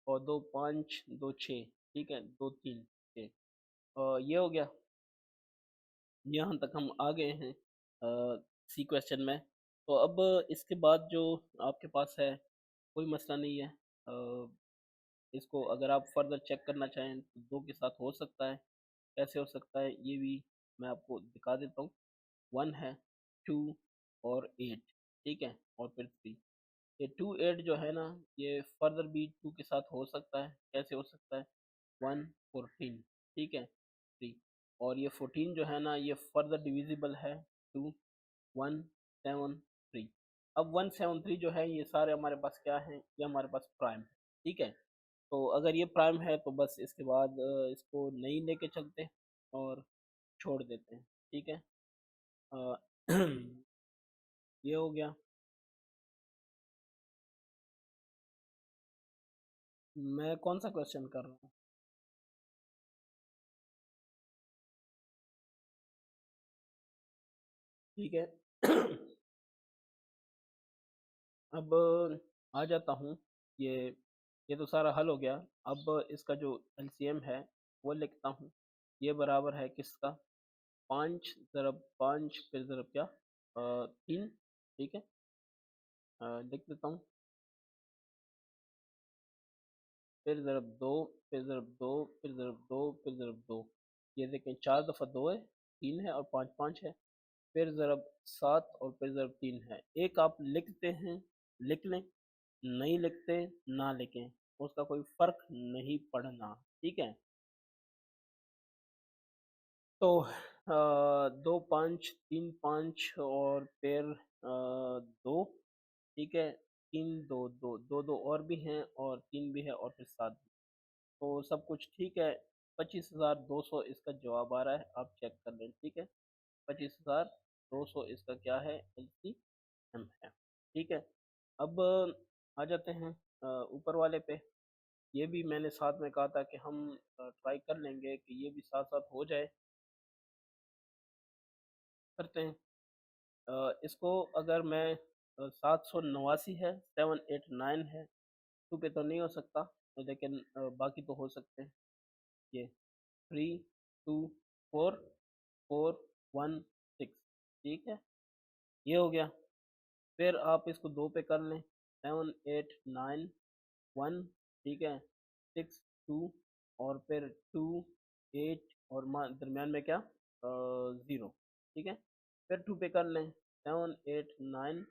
और दो 5 2 6। ठीक है, 2 3 6। ये हो गया, यहाँ तक हम आ गए हैं सी क्वेश्चन में। तो अब इसके बाद जो आपके पास है कोई मसला नहीं है। इसको अगर आप फर्दर चेक करना चाहें तो दो के साथ हो सकता है। कैसे हो सकता है ये भी मैं आपको दिखा देता हूँ। 1 है, 2 और 8। ठीक है, और फिर 3। ये 2 8 जो है ना, ये फर्दर भी 2 के साथ हो सकता है। कैसे हो सकता है, 1 14। ठीक है, 3। और ये 14 जो है ना, ये फर्दर डिविजिबल है 2 1 7 3। अब 1 7 3 जो है, ये सारे हमारे पास क्या है, ये हमारे पास प्राइम है। ठीक है, तो अगर ये प्राइम है तो बस इसके बाद इसको नहीं लेके चलते और छोड़ देते हैं। ठीक है, अ, ये हो गया। मैं कौन सा क्वेश्चन कर रहा हूँ। ठीक है, अब आ जाता हूँ। ये ये तो सारा हल हो गया। अब इसका जो एलसीएम है वो लिखता हूँ। ये बराबर है किसका, 5 ज़रब 5 फिर ज़रब क्या, 3। ठीक है, लिख देता हूँ। फिर ज़रब 2 फिर ज़रब 2 फिर ज़रब 2 फिर ज़रब 2। ये देखें 4 दफ़ा 2 है, 3 है और 5 5 है। फिर ज़रब 7 और फिर ज़रब 3 है। एक आप लिखते हैं लिख लें, नहीं लिखते ना लिखें, उसका कोई फ़र्क नहीं पड़ना। ठीक है, तो 2 5 3 5 और फिर 2। ठीक है, 3 2 2 और भी हैं और 3 भी है और फिर 7 भी। तो सब कुछ ठीक है। 25,200 इसका जवाब आ रहा है, आप चेक कर लें। ठीक है, 25,200 इसका क्या है, एलसीएम है। ठीक है, अब आ जाते हैं ऊपर वाले पे। ये भी मैंने साथ में कहा था कि हम ट्राई कर लेंगे कि ये भी साथ साथ हो जाए। करते हैं इसको। अगर मैं 789 है, 789 है, 2 पे तो नहीं हो सकता, लेकिन बाकी तो हो सकते हैं। ये 3 2 4 4 1 6। ठीक है, ये हो गया। फिर आप इसको 2 पे कर लें, 7 8 9 1। ठीक है, 6 2 और फिर 2 8 और दरम्यान में क्या, 0। ठीक है, फिर 2 पे कर लें, 7 8 9।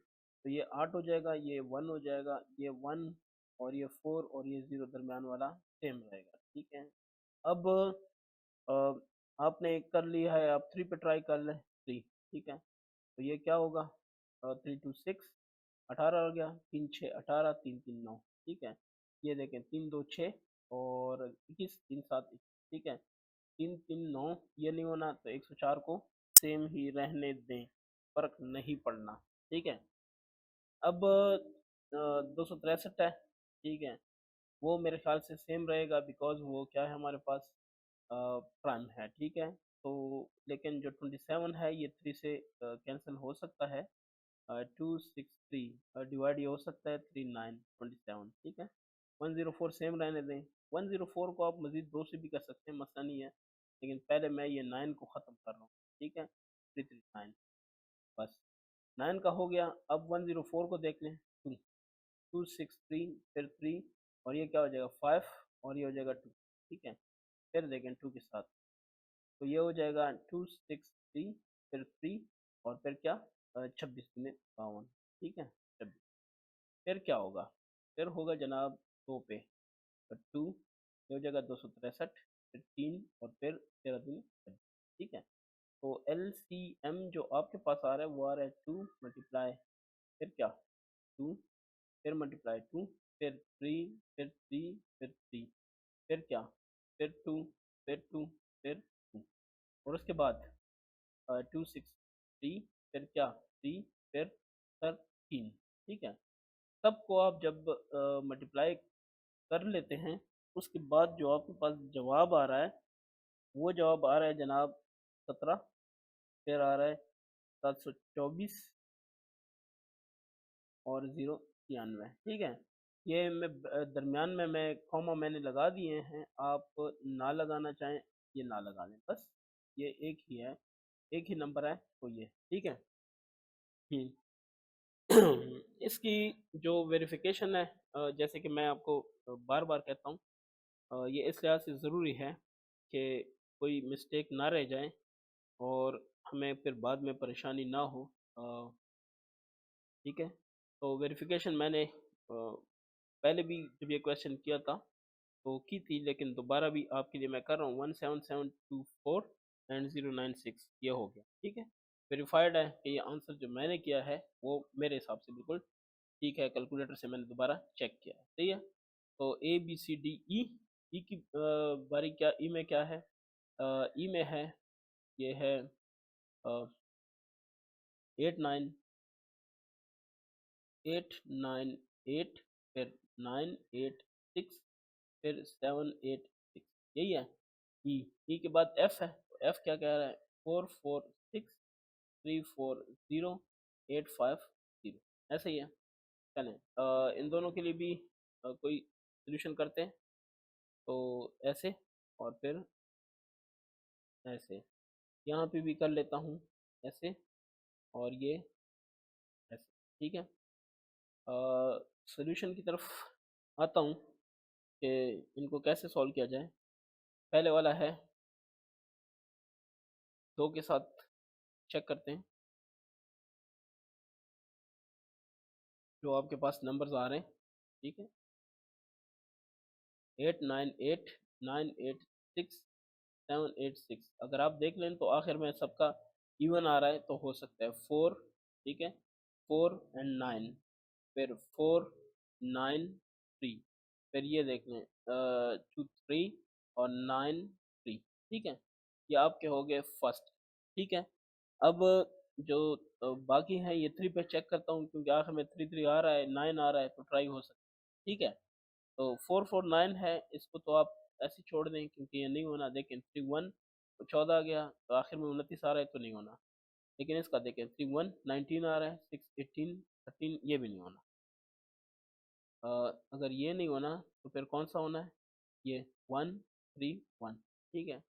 तो ये 8 हो जाएगा, ये 1 हो जाएगा, ये 1 और ये 4 और ये 0 दरम्यान वाला सेम रहेगा। ठीक है, अब अ, आपने कर लिया है, आप 3 पे ट्राई कर लें, 3। ठीक है, तो ये क्या होगा, 3 2 6। 18 हो गया, 3 6 18, 3 3 9, ठीक है। ये देखें 3 2 6 और 21, 3 7 21, ठीक है। 3 3 9 ये नहीं होना तो 104 को सेम ही रहने दें, फर्क नहीं पड़ना, ठीक है। अब 263 है, ठीक है। वो मेरे ख्याल से सेम रहेगा बिकॉज वो क्या है हमारे पास प्राइम है, ठीक है। तो लेकिन जो 27 है ये 3 से कैंसिल हो सकता है, 263 डिवाइड ये हो सकता है 39 27, ठीक है। 104 सेम रहने दें। 104 को आप मजीद 2 से भी कर सकते हैं, मसला नहीं है, लेकिन पहले मैं ये 9 को ख़त्म कर रहा हूँ, ठीक है। 339 बस 9 का हो गया। अब 104 को देख लें, 263 फिर 3 और ये क्या हो जाएगा 5 और ये हो जाएगा 2, ठीक है। फिर देखें 2 के साथ तो ये हो जाएगा 263 फिर 3 और फिर क्या 26 52, ठीक है 26। फिर क्या होगा, फिर होगा जनाब 2 पे, तो 2 ये हो जाएगा 263 फिर 3 और फिर 13 ठीक है। तो LCM जो आपके पास आ रहा है वो आ रहा है 2 मल्टीप्लाई फिर क्या 2 फिर मल्टीप्लाई 2 फिर 3 फिर 3 फिर 3 फिर क्या फिर 2 फिर 2 फिर 2 और उसके बाद 263 फिर क्या 3 फिर 13, ठीक है। सबको आप जब मल्टीप्लाई कर लेते हैं उसके बाद जो आपके पास जवाब आ रहा है वो जवाब आ रहा है जनाब 17, फिर आ रहा है 724 और 0 93, ठीक है। ये मैं दरमियान में मैं कॉमा मैंने लगा दिए हैं, आप ना लगाना चाहें ये ना लगा लें, बस ये एक ही है, एक ही नंबर है तो ये, ठीक है। हम्म। इसकी जो वेरिफिकेशन है जैसे कि मैं आपको बार बार कहता हूँ, ये इस लिहाज से ज़रूरी है कि कोई मिस्टेक ना रह जाए और हमें फिर बाद में परेशानी ना हो, ठीक है। तो वेरिफिकेशन मैंने पहले भी जब ये क्वेश्चन किया था तो की थी, लेकिन दोबारा भी आपके लिए मैं कर रहा हूँ। 17724 एंड 096 ये हो गया, ठीक है। वेरीफाइड है कि ये आंसर जो मैंने किया है वो मेरे हिसाब से बिल्कुल ठीक है, कैलकुलेटर से मैंने दोबारा चेक किया है, सही है। तो ABCDE, ई की बारी, क्या ई में क्या है, ई में है ये है 89 8 फिर 9 8 6 फिर 7 8 6, यही है ई। ई के बाद एफ है, तो एफ क्या कह रहा है 4 4 6 3 4 0 8 5 0, ऐसे ही है। चलें इन दोनों के लिए भी कोई सोल्यूशन करते हैं, तो ऐसे और फिर ऐसे, यहाँ पे भी कर लेता हूँ ऐसे और ये ऐसे, ठीक है। सोल्यूशन की तरफ आता हूँ कि इनको कैसे सॉल्व किया जाए। पहले वाला है 2 के साथ चेक करते हैं, जो आपके पास नंबर्स आ रहे हैं, ठीक है। 8 9 8 9 8 6 7 8 6, अगर आप देख लें तो आखिर में सबका इवन आ रहा है, तो हो सकता है 4, ठीक है। 4 एंड 9 फिर 4 9 3, फिर ये देख लें 2 3 और 9 3, ठीक है। ये आपके हो गए फर्स्ट, ठीक है। अब जो बाकी हैं ये 3 पे चेक करता हूँ, क्योंकि आखिर में 3 3 आ रहा है, 9 आ रहा है, तो ट्राई हो सकता है, ठीक है। तो 4 4 9 है, इसको तो आप ऐसे छोड़ दें क्योंकि ये नहीं होना। देखें 3 1 तो 14 आ गया, तो आखिर में 29 आ रहा है तो नहीं होना। लेकिन इसका देखें 3 1 19 आ रहा है, 6 18 13 ये भी नहीं होना। अगर ये नहीं होना तो फिर कौन सा होना है, ये 1 3 1, ठीक है।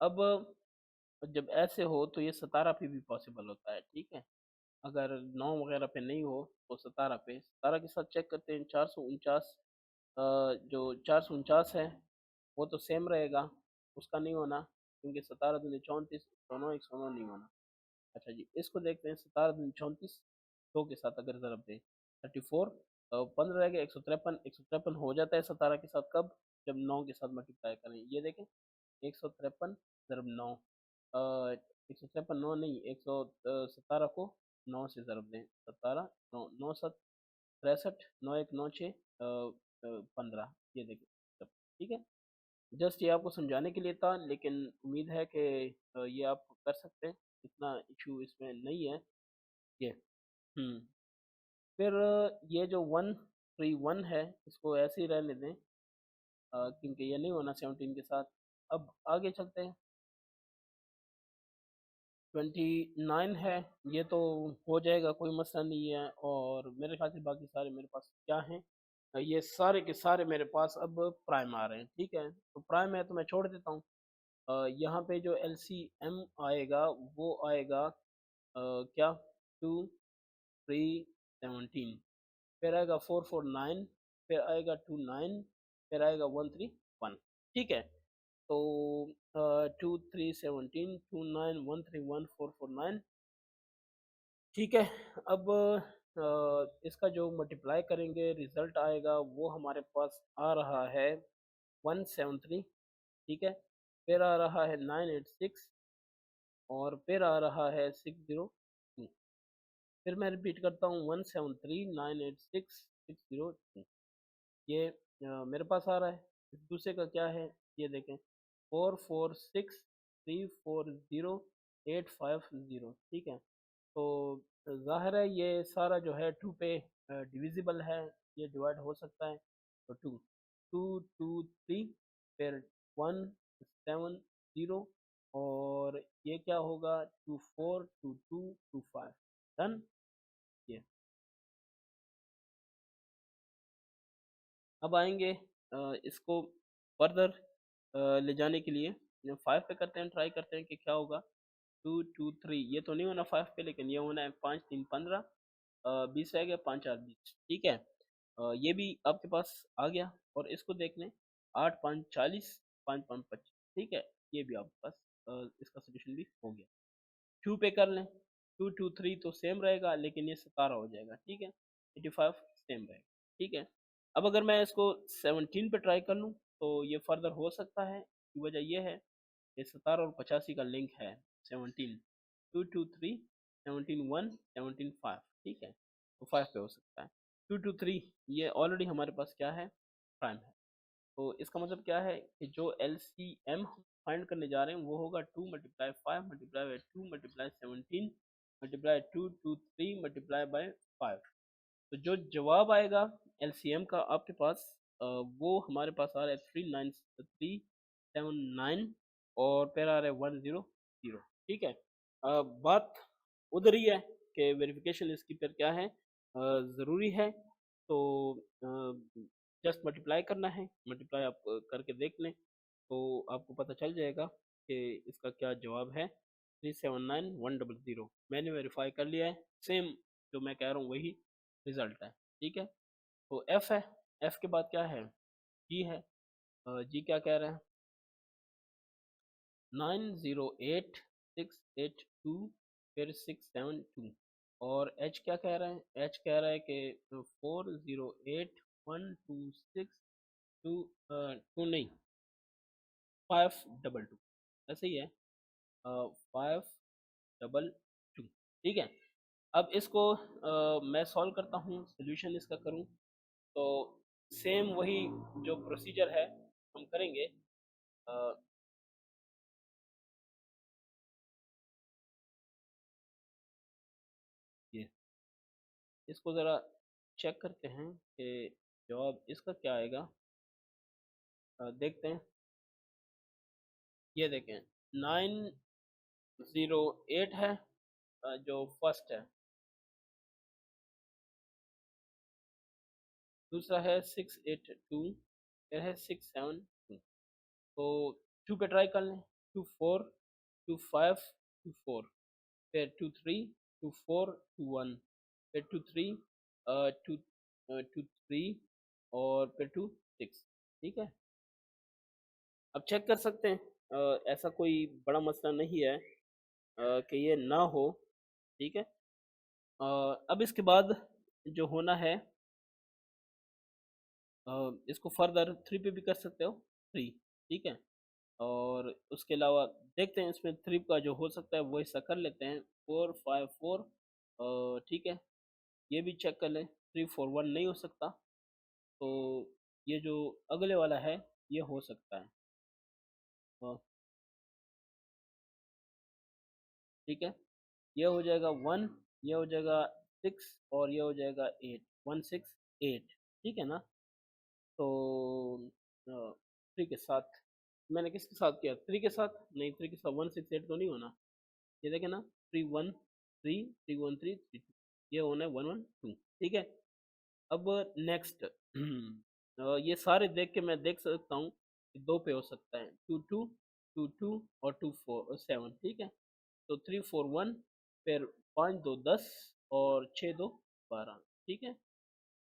अब जब ऐसे हो तो ये 17 पे भी पॉसिबल होता है, ठीक है। अगर 9 वगैरह पे नहीं हो तो 17 पे, 17 के साथ चेक करते हैं। 449, जो 449 है वो तो सेम रहेगा, उसका नहीं होना, क्योंकि 17 दूनी 34, 109 नहीं होना। अच्छा जी, इसको देखते हैं। 17 दूनी 34, 2 के साथ अगर ज़रब दे 34, 15 रह गया 153, 153 हो जाता है 17 के साथ कब, जब 9 के साथ मल्टीप्लाई करें। ये देखें 153 ज़रब 9, 153 9 नहीं, 117 को 9 से ज़रब दें, 17 9 9 7 63 9 1 9 6 15, ये देखिए सब। ठीक है, जस्ट ये आपको समझाने के लिए था, लेकिन उम्मीद है कि ये आप कर सकते हैं, इतना इशू इसमें नहीं है ये। हम्म फिर ये जो 1 3 1 है, इसको ऐसे ही रहने दें, क्योंकि ये नहीं होना 17 के साथ। अब आगे चलते हैं। 29 है, ये तो हो जाएगा, कोई मसला नहीं है। और मेरे ख्याल से बाकी सारे मेरे पास क्या हैं, ये सारे के सारे मेरे पास अब प्राइम आ रहे हैं। ठीक है, तो प्राइम है तो मैं छोड़ देता हूँ। यहाँ पे जो LCM आएगा वो आएगा क्या, 2 3 17, फिर आएगा 4 4 9, फिर आएगा 2 9, फिर आएगा 1 3 1। ठीक है, तो 2 3 17 2 9 1 3 1 4 4 9। ठीक है, अब इसका जो मल्टीप्लाई करेंगे रिजल्ट आएगा वो हमारे पास आ रहा है 173। ठीक है, फिर आ रहा है 986, और फिर आ रहा है 602। फिर मैं रिपीट करता हूँ, 173 986 602, ये मेरे पास आ रहा है। इस दूसरे का क्या है, ये देखें, 446340 850। ठीक है, तो ज़ाहिर है ये सारा जो है 2 पे डिविजिबल है, ये डिवाइड हो सकता है। तो 2 2 2 3, फिर 1 7 0, और ये क्या होगा, 2 4 2 2 2 5। डन। ये अब आएंगे इसको फर्दर ले जाने के लिए। 5 पे करते हैं, ट्राई करते हैं कि क्या होगा। 2 2 3, ये तो नहीं होना 5 पे, लेकिन ये होना है 5 3 15, 20 रह गया, 5 4 20। ठीक है, ये भी आपके पास आ गया। और इसको देख लें, 8 5 40, 5 5 25। ठीक है, ये भी आपके पास इसका सोल्यूशन भी हो गया। 2 पे कर लें, 2 2 3 तो सेम रहेगा, लेकिन ये 17 हो जाएगा। ठीक है, 85 सेम रहेगा। ठीक है, अब अगर मैं इसको 17 पे ट्राई कर लूँ तो ये फर्दर हो सकता है। की वजह ये है कि 17 और 85 का लिंक है। 17 2 2 3, 17 1 17 5। ठीक है, तो 5 पे हो सकता है। 2 2 3, ये ऑलरेडी हमारे पास क्या है, प्राइम है। तो इसका मतलब क्या है कि जो LCM फाइंड करने जा रहे हैं वो होगा 2 multiply 5 multiply by 2 multiply 17 multiply 2 2 3 multiply by 5। तो जो जवाब आएगा LCM का आपके पास, वो हमारे पास आ रहा है 39379, और फिर आ रहा है 100। ठीक है, बात उधर ही है कि वेरिफिकेशन इसकी फिर क्या है, ज़रूरी है। तो जस्ट मल्टीप्लाई करना है, मल्टीप्लाई आप करके देख लें तो आपको पता चल जाएगा कि इसका क्या जवाब है। 379100 मैंने वेरीफाई कर लिया है, सेम जो मैं कह रहा हूँ वही रिजल्ट है। ठीक है, तो एफ है। एफ के बाद क्या है, जी है। जी क्या कह रहे हैं, 908682, फिर 672। और एच क्या कह रहे हैं, एच कह रहा है कि 408126 टू टू नहीं, 522, ऐसे ही है, 522। ठीक है, अब इसको मैं सॉल्व करता हूँ, सोल्यूशन इसका करूँ तो सेम वही जो प्रोसीजर है हम करेंगे। अ, ये इसको ज़रा चेक करते हैं कि जवाब इसका क्या आएगा। देखते हैं, ये देखें, 908 है, जो फर्स्ट है। दूसरा है 682, फिर है 672। तो 2 पे ट्राई कर लें, 2 4 2 5 2 4, फिर 2 3 2 4 2 1, फिर 2 3 2 2 3, और फिर 2 6। ठीक है, अब चेक कर सकते हैं, ऐसा कोई बड़ा मसला नहीं है कि ये ना हो। ठीक है, अ, अब इसके बाद जो होना है, इसको फर्दर 3 पे भी कर सकते हो, 3। ठीक है, और उसके अलावा देखते हैं इसमें 3 का जो हो सकता है वो हिस्सा कर लेते हैं। 4 5 4, ठीक है, ये भी चेक कर लें, 341 नहीं हो सकता, तो ये जो अगले वाला है ये हो सकता है। अ, ठीक है, ये हो जाएगा 1, ये हो जाएगा 6 और ये हो जाएगा 8, 168। ठीक है ना। तो 3 के साथ, मैंने किसके साथ किया, 3 के साथ नहीं, 3 के साथ 168 तो नहीं होना। ये देखे ना, 313 313 32, ये होना है 112। ठीक है। अब नेक्स्ट ये सारे देख के मैं देख सकता हूँ कि दो पे हो सकता है, 22 22 और 247। ठीक है, तो 341, फिर 5 2 10 और 6 2 12। ठीक है,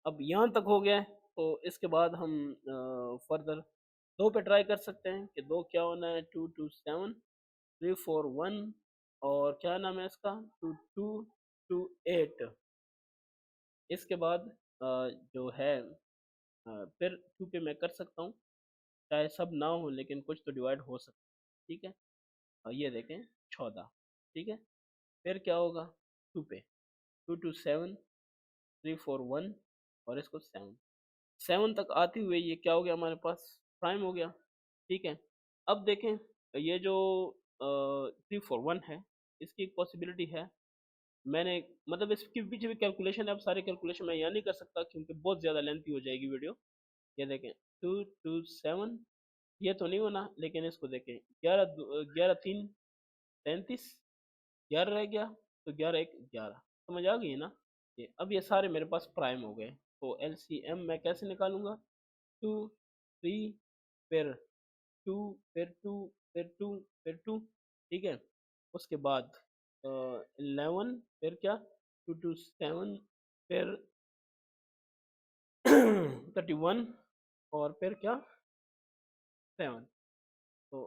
अब यहाँ तक हो गया है, तो इसके बाद हम फर्दर दो पे ट्राई कर सकते हैं कि दो क्या होना है, 227 341 और क्या नाम है इसका, 2228। इसके बाद जो है फिर 2 पे मैं कर सकता हूँ, चाहे सब ना हो लेकिन कुछ तो डिवाइड हो सकता है। ठीक है, और ये देखें 14। ठीक है, फिर क्या होगा 2 पे, 227 341 और इसको 7 7 तक आते हुए ये क्या हो गया हमारे पास, प्राइम हो गया। ठीक है, अब देखें ये जो 341 है, इसकी एक पॉसिबिलिटी है, मैंने मतलब इसके पीछे भी कैलकुलेशन है, अब सारे कैलकुलेशन मैं यहाँ नहीं कर सकता क्योंकि बहुत ज़्यादा लेंथी हो जाएगी वीडियो। ये देखें 227, ये तो नहीं होना, लेकिन इसको देखें 11 3 33, 11 रह गया, तो 11 1 11, समझ आ गई ना। ये अब ये सारे मेरे पास प्राइम हो गए, तो एलसीएम मैं कैसे निकालूंगा, 2 3, फिर 2, फिर 2, फिर 2, फिर 2। ठीक है, उसके बाद 11, फिर क्या, 227, फिर 31 और फिर क्या 7। तो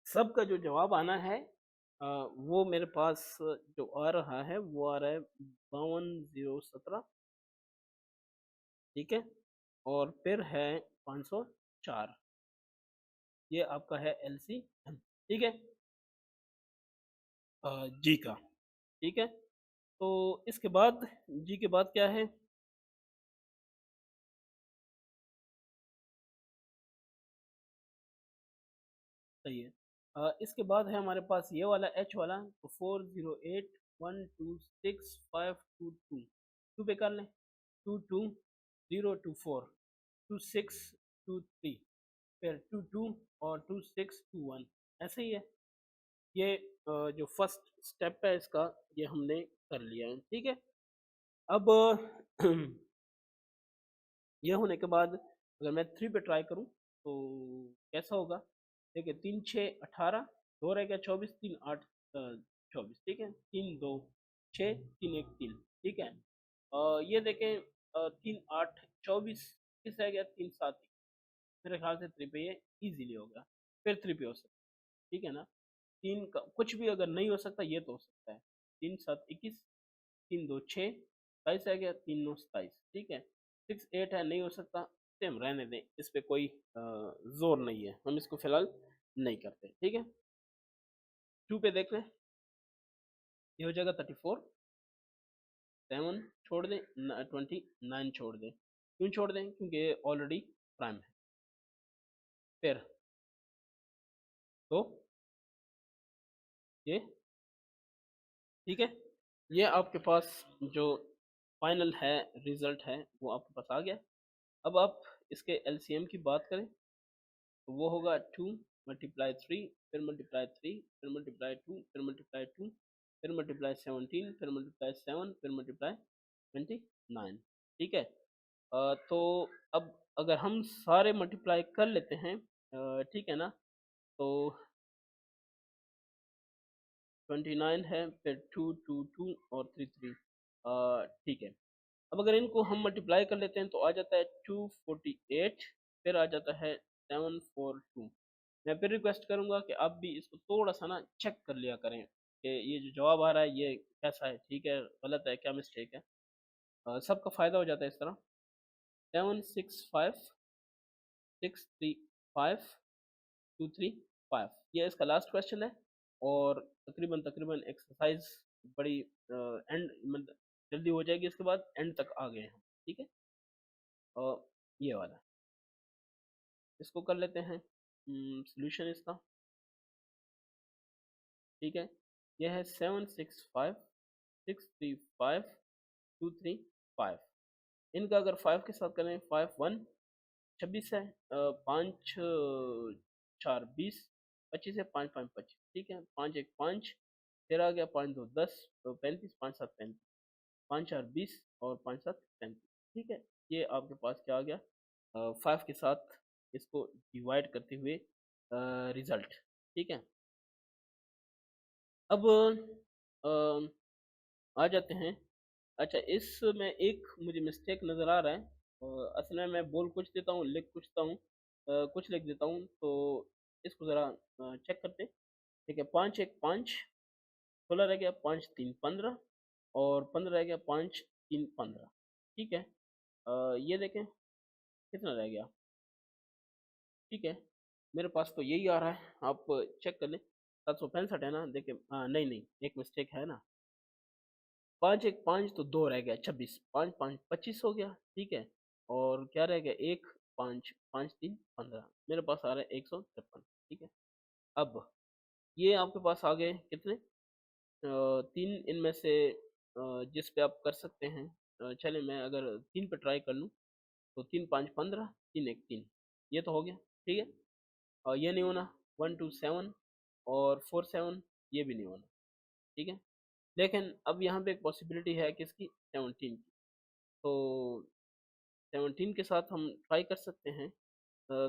सबका जो जवाब आना है वो मेरे पास जो आ रहा है वो आ रहा है 52,017। ठीक है, और फिर है 504, ये आपका है एलसीएम। ठीक है, जी का। ठीक है, तो इसके बाद जी के बाद क्या है, सही है। इसके बाद है हमारे पास ये वाला एच वाला, तो 408 126 522 टू पे कर लें, 22024 2623, फिर 22 और 2621, ऐसे ही है। ये जो फर्स्ट स्टेप है इसका, ये हमने कर लिया है। ठीक है, अब यह होने के बाद अगर मैं 3 पे ट्राई करूं तो कैसा होगा, देखिए 3 6 18, दो रह गया 24, 3 8 24। ठीक है, 3 2 6 3 1 3। ठीक है, ये देखें 3 8 24, किस रह गया 3 7, मेरे ख्याल से 3 पे ये इजीली हो गया, फिर 3 पे हो सकता है। ठीक है ना, तीन का कुछ भी अगर नहीं हो सकता ये तो हो सकता है, 3 7 21, 3 2 6 27 आ गया, 3 9 27। ठीक है, 6 8 है, नहीं हो सकता, सेम रहने दें, इस पे कोई जोर नहीं है, हम इसको फिलहाल नहीं करते। ठीक है, 2 पे देख लें, ये हो जाएगा 34, 7 छोड़ दें, 29 छोड़ दें, क्यों छोड़ दें, क्योंकि ये ऑलरेडी प्राइम है। फिर तो ये ठीक है, ये आपके पास जो फाइनल है रिजल्ट है वो आपके पास आ गया। अब आप इसके एलसीएम की बात करें तो वो होगा 2 मल्टीप्लाई 3, फिर मल्टीप्लाई 3, फिर मल्टीप्लाई 2, फिर मल्टीप्लाई 2, फिर मल्टीप्लाई 17, फिर मल्टीप्लाई 7, फिर मल्टीप्लाई 29। ठीक है, तो अब अगर हम सारे मल्टीप्लाई कर लेते हैं, ठीक है ना, तो 29 है, फिर 2 2 2 और 3 3। ठीक है, अब अगर इनको हम मल्टीप्लाई कर लेते हैं तो आ जाता है 248, फिर आ जाता है 742। मैं फिर रिक्वेस्ट करूंगा कि आप भी इसको थोड़ा सा ना चेक कर लिया करें कि ये जो जवाब आ रहा है ये कैसा है, ठीक है गलत है, क्या मिस्टेक है। सबका फ़ायदा हो जाता है इस तरह। 765 635 235, ये इसका लास्ट क्वेश्चन है। और तकरीबन तकरीबन एक्सरसाइज बड़ी एंड मतलब जल्दी हो जाएगी, इसके बाद एंड तक आ गए हम। ठीक है, और ये वाला इसको कर लेते हैं सोल्यूशन इसका। ठीक है, यह है 765 635 235। इनका अगर 5 के साथ करें, 5 1 26 है, 5 4 20 25 है, 5 5 25। ठीक है, 5 1 5, फिर आ गया 5 2 10, तो 35, 5 7 35, 5 4 20 और 5 7 35। ठीक है, ये आपके पास क्या आ गया 5 के साथ इसको डिवाइड करते हुए रिजल्ट। ठीक है, अब आ जाते हैं। अच्छा, इसमें एक मुझे मिस्टेक नज़र आ रहा है। असल में मैं बोल कुछ देता हूँ, लिख कुछता हूँ, कुछ लिख देता हूँ, तो इसको ज़रा चेक करते हैं। ठीक है, 5 1 5 16 रह गया, 5 3 15 और 15 रह गया, 5 3 15। ठीक है, ये देखें कितना रह गया। ठीक है, मेरे पास तो यही आ रहा है, आप चेक कर लें। 765 है ना, देखें, नहीं नहीं, एक मिस्टेक है ना। 5 1 5 तो 2 रह गया, 26, 5 5 25 हो गया। ठीक है, और क्या रह गया, 1 5 5 3 15, मेरे पास आ रहा है 153। ठीक है, अब ये आपके पास आ गए कितने, तीन इनमें से जिस पे आप कर सकते हैं। चले मैं अगर तीन पे ट्राई कर लूँ, तो 3 5 15, 3 1 3, ये तो हो गया। ठीक है, और ये नहीं होना, 1 2 7 और 4 7, ये भी नहीं होना। ठीक है, लेकिन अब यहाँ पे एक पॉसिबिलिटी है किसकी, 17 की। तो 17 के साथ हम ट्राई कर सकते हैं,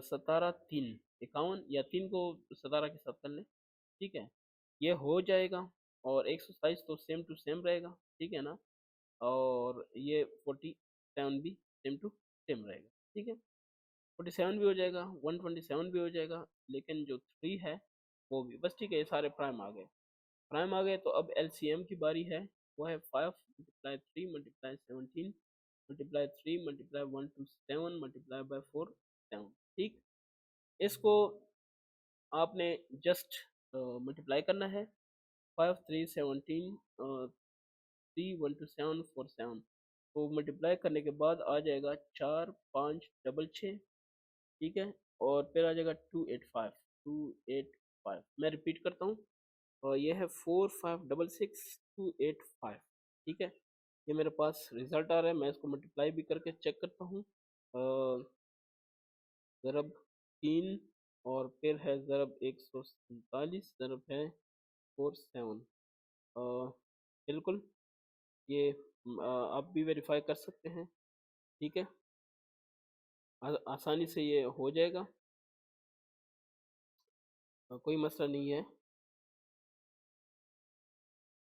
17 3 51, या 3 को 17 के साथ कर लें। ठीक है, ये हो जाएगा, और एक्सरसाइज तो सेम टू सेम रहेगा। ठीक है ना, और ये 47 भी सेम टू सेम रहेगा। ठीक है, 47 भी हो जाएगा, 127 भी हो जाएगा, लेकिन जो 3 है वो भी बस। ठीक है, ये सारे प्राइम आ गए। प्राइम आ गए, तो अब एलसीएम की बारी है। वो है 5 × 3 × 17 ×3 × 1 2 7 × ठीक, इसको आपने जस्ट मल्टीप्लाई करना है। 5 3 17, 3 1 2 7 4 7, तो मल्टीप्लाई करने के बाद आ जाएगा 4 5 6 6। ठीक है, और फिर आ जाएगा 2 8 5 मैं रिपीट करता हूँ, और ये है 4 5 6 6 ठीक है, ये मेरे पास रिजल्ट आ रहा है। मैं इसको मल्टीप्लाई भी करके चेक करता हूँ। ज़रब 3, और फिर है ज़रब 147, ज़रब है 47। बिल्कुल, ये आप भी वेरीफाई कर सकते हैं। ठीक है, आसानी से ये हो जाएगा, कोई मसला नहीं है।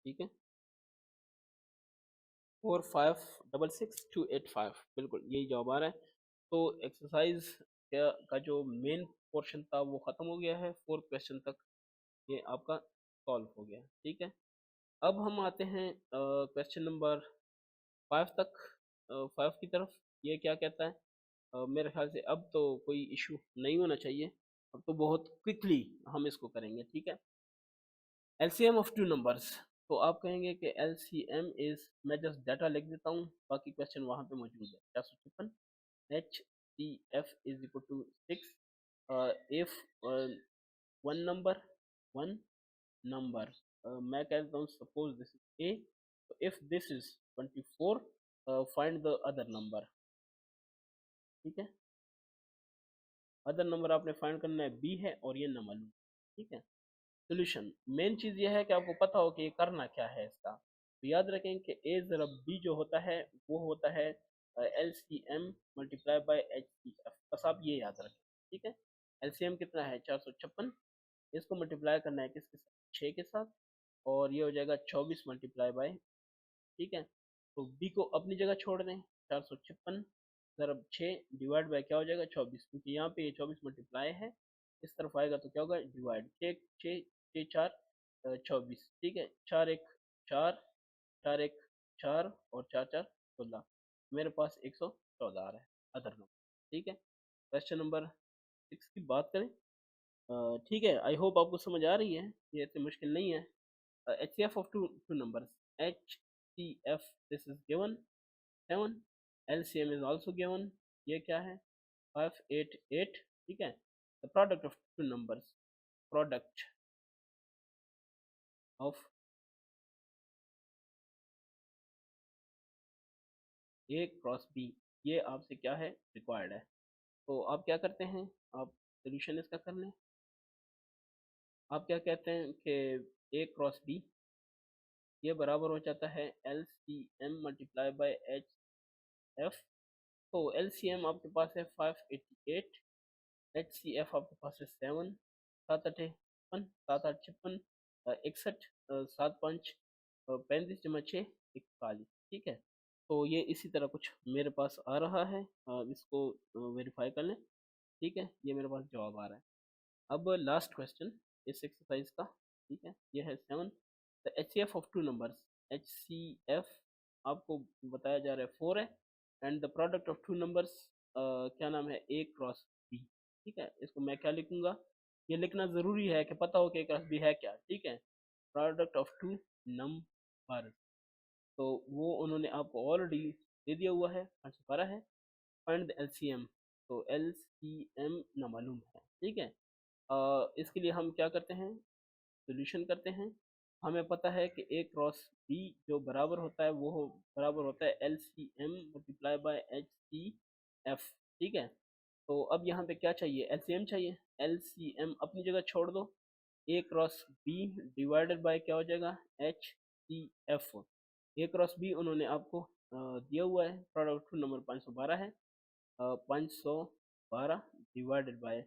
ठीक है, 4 5 6 6 2 8 5, बिल्कुल यही जवाब आ रहा है। तो एक्सरसाइज का जो मेन पोर्शन था वो ख़त्म हो गया है, 4 क्वेश्चन तक ये आपका सॉल्व हो गया। ठीक है, अब हम आते हैं क्वेश्चन नंबर 5 तक, 5 की तरफ। ये क्या कहता है, मेरे ख्याल से अब तो कोई इशू नहीं होना चाहिए, अब तो बहुत क्विकली हम इसको करेंगे। ठीक है, एलसीएम ऑफ टू नंबर्स। तो आप कहेंगे कि एलसीएम इज, मैं जस्ट डाटा लिख देता हूँ, बाकी क्वेश्चन वहाँ पे मौजूद है। 456, H C F is equal to 6, if one number, one number, मैं कह देता हूँ सपोज दिस इज ए, तो if this is 24, find the other number. ठीक है, अदर नंबर आपने फाइंड करना है, बी है और ये नंबर। ठीक है, सोल्यूशन, मेन चीज़ ये है कि आपको पता हो कि ये करना क्या है इसका। तो याद रखें कि ए ज़रब बी जो होता है वो होता है L C M multiply by H C F, बस आप ये याद रखें। ठीक है, एल सी एम कितना है, 456, इसको मल्टीप्लाई करना है किसके साथ, 6 के साथ, और ये हो जाएगा 24 मल्टीप्लाई बाई। ठीक है, तो बी को अपनी जगह छोड़ दें, 456 ज़रब 6 डिवाइड बाई क्या हो जाएगा, 24, क्योंकि यहाँ पे ये 24 मल्टीप्लाई है, इस तरफ आएगा तो क्या होगा, डिवाइड। 6 6 6 4 24। ठीक है, 4 1 4, 4 1 4 और 4 4 16, मेरे पास 114 आ रहा है अदर नंबर। ठीक है, क्वेश्चन नंबर 6 की बात करें, ठीक है, आई होप आपको समझ आ रही है, ये इतनी मुश्किल नहीं है। H C F of two numbers, H C F this is given 7, L C M is also given, ये क्या है 588, ठीक है। The product of two numbers, product of A cross B, ये आपसे क्या है रिक्वायर्ड है। तो आप क्या करते हैं, आप सोल्यूशन इसका कर लें। आप क्या कहते हैं कि ए क्रॉस बी ये बराबर हो जाता है L C M multiply by H F. तो एल सी एम आपके पास है 588, एच सी एफ आपके पास है 7, 7 8 56, 7 8 56, 61, 7 5 35 जमा 6 41, ठीक है। तो ये इसी तरह कुछ मेरे पास आ रहा है, इसको वेरीफाई कर लें, ठीक है। ये मेरे पास जवाब आ रहा है। अब लास्ट क्वेश्चन इस एक्सरसाइज का, ठीक है, ये है 7, the H C F of two numbers, H C F आपको बताया जा रहा है 4 है, and the product of two numbers क्या नाम है ए क्रॉस बी, ठीक है। इसको मैं क्या लिखूंगा, ये लिखना ज़रूरी है कि पता हो कि ए क्रॉस बी है क्या, ठीक है। प्रोडक्ट ऑफ टू नंबर, तो वो उन्होंने आपको ऑलरेडी दे दिया हुआ है, 512 है। Find the L C M, तो एल सी एम ना मालूम है, ठीक है। इसके लिए हम क्या करते हैं, सोल्यूशन करते हैं। हमें पता है कि ए क्रॉस बी जो बराबर होता है वो बराबर होता है L C M multiply by H C F, ठीक है। तो अब यहाँ पे क्या चाहिए, एल सी एम चाहिए। एल सी एम अपनी जगह छोड़ दो, A cross B divided by क्या हो जाएगा H C F. A cross B उन्होंने आपको दिया हुआ है, प्रोडक्ट नंबर 512 है, 512 डिवाइडेड बाय,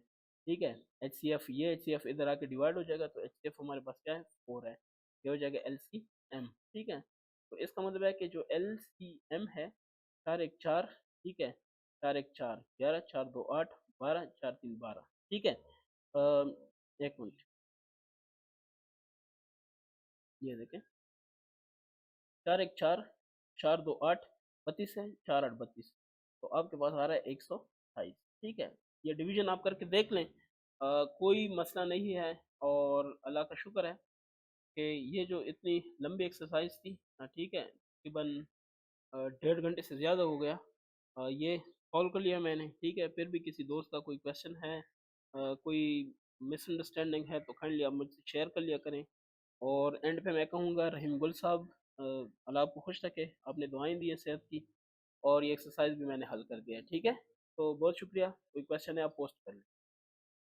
ठीक है, एच सी एफ, ये एच सी एफ इधर आके डिवाइड हो जाएगा, तो एच सी एफ हमारे पास क्या है 4 है, ये हो जाएगा एल सी एम, ठीक है। तो इसका मतलब है कि जो एल सी एम है 4 1 4, ठीक है, 4 1 4 11, 4 2 8 12, 4 3 12, ठीक है। एक मिनट, ये देखें 4 1 4, 4 2 8 32 है, 4 8 32, तो आपके पास आ रहा है 128, ठीक है। ये डिवीजन आप करके देख लें, कोई मसला नहीं है, और अल्लाह का शुक्र है कि ये जो इतनी लंबी एक्सरसाइज थी, ठीक है, तकरीबन 1.5 घंटे से ज़्यादा हो गया, ये सॉल्व कर लिया मैंने, ठीक है। फिर भी किसी दोस्त का कोई क्वेश्चन है, कोई मिसअंडरस्टैंडिंग है, तो काइंडली आप मुझसे शेयर कर लिया करें। और एंड पे मैं कहूँगा रहीम गुल साहब, अल्लाह आपको खुश रखे, आपने दुआएं दी है सेहत की, और ये एक्सरसाइज भी मैंने हल कर दिया है, ठीक है। तो बहुत शुक्रिया, कोई क्वेश्चन है आप पोस्ट कर लें।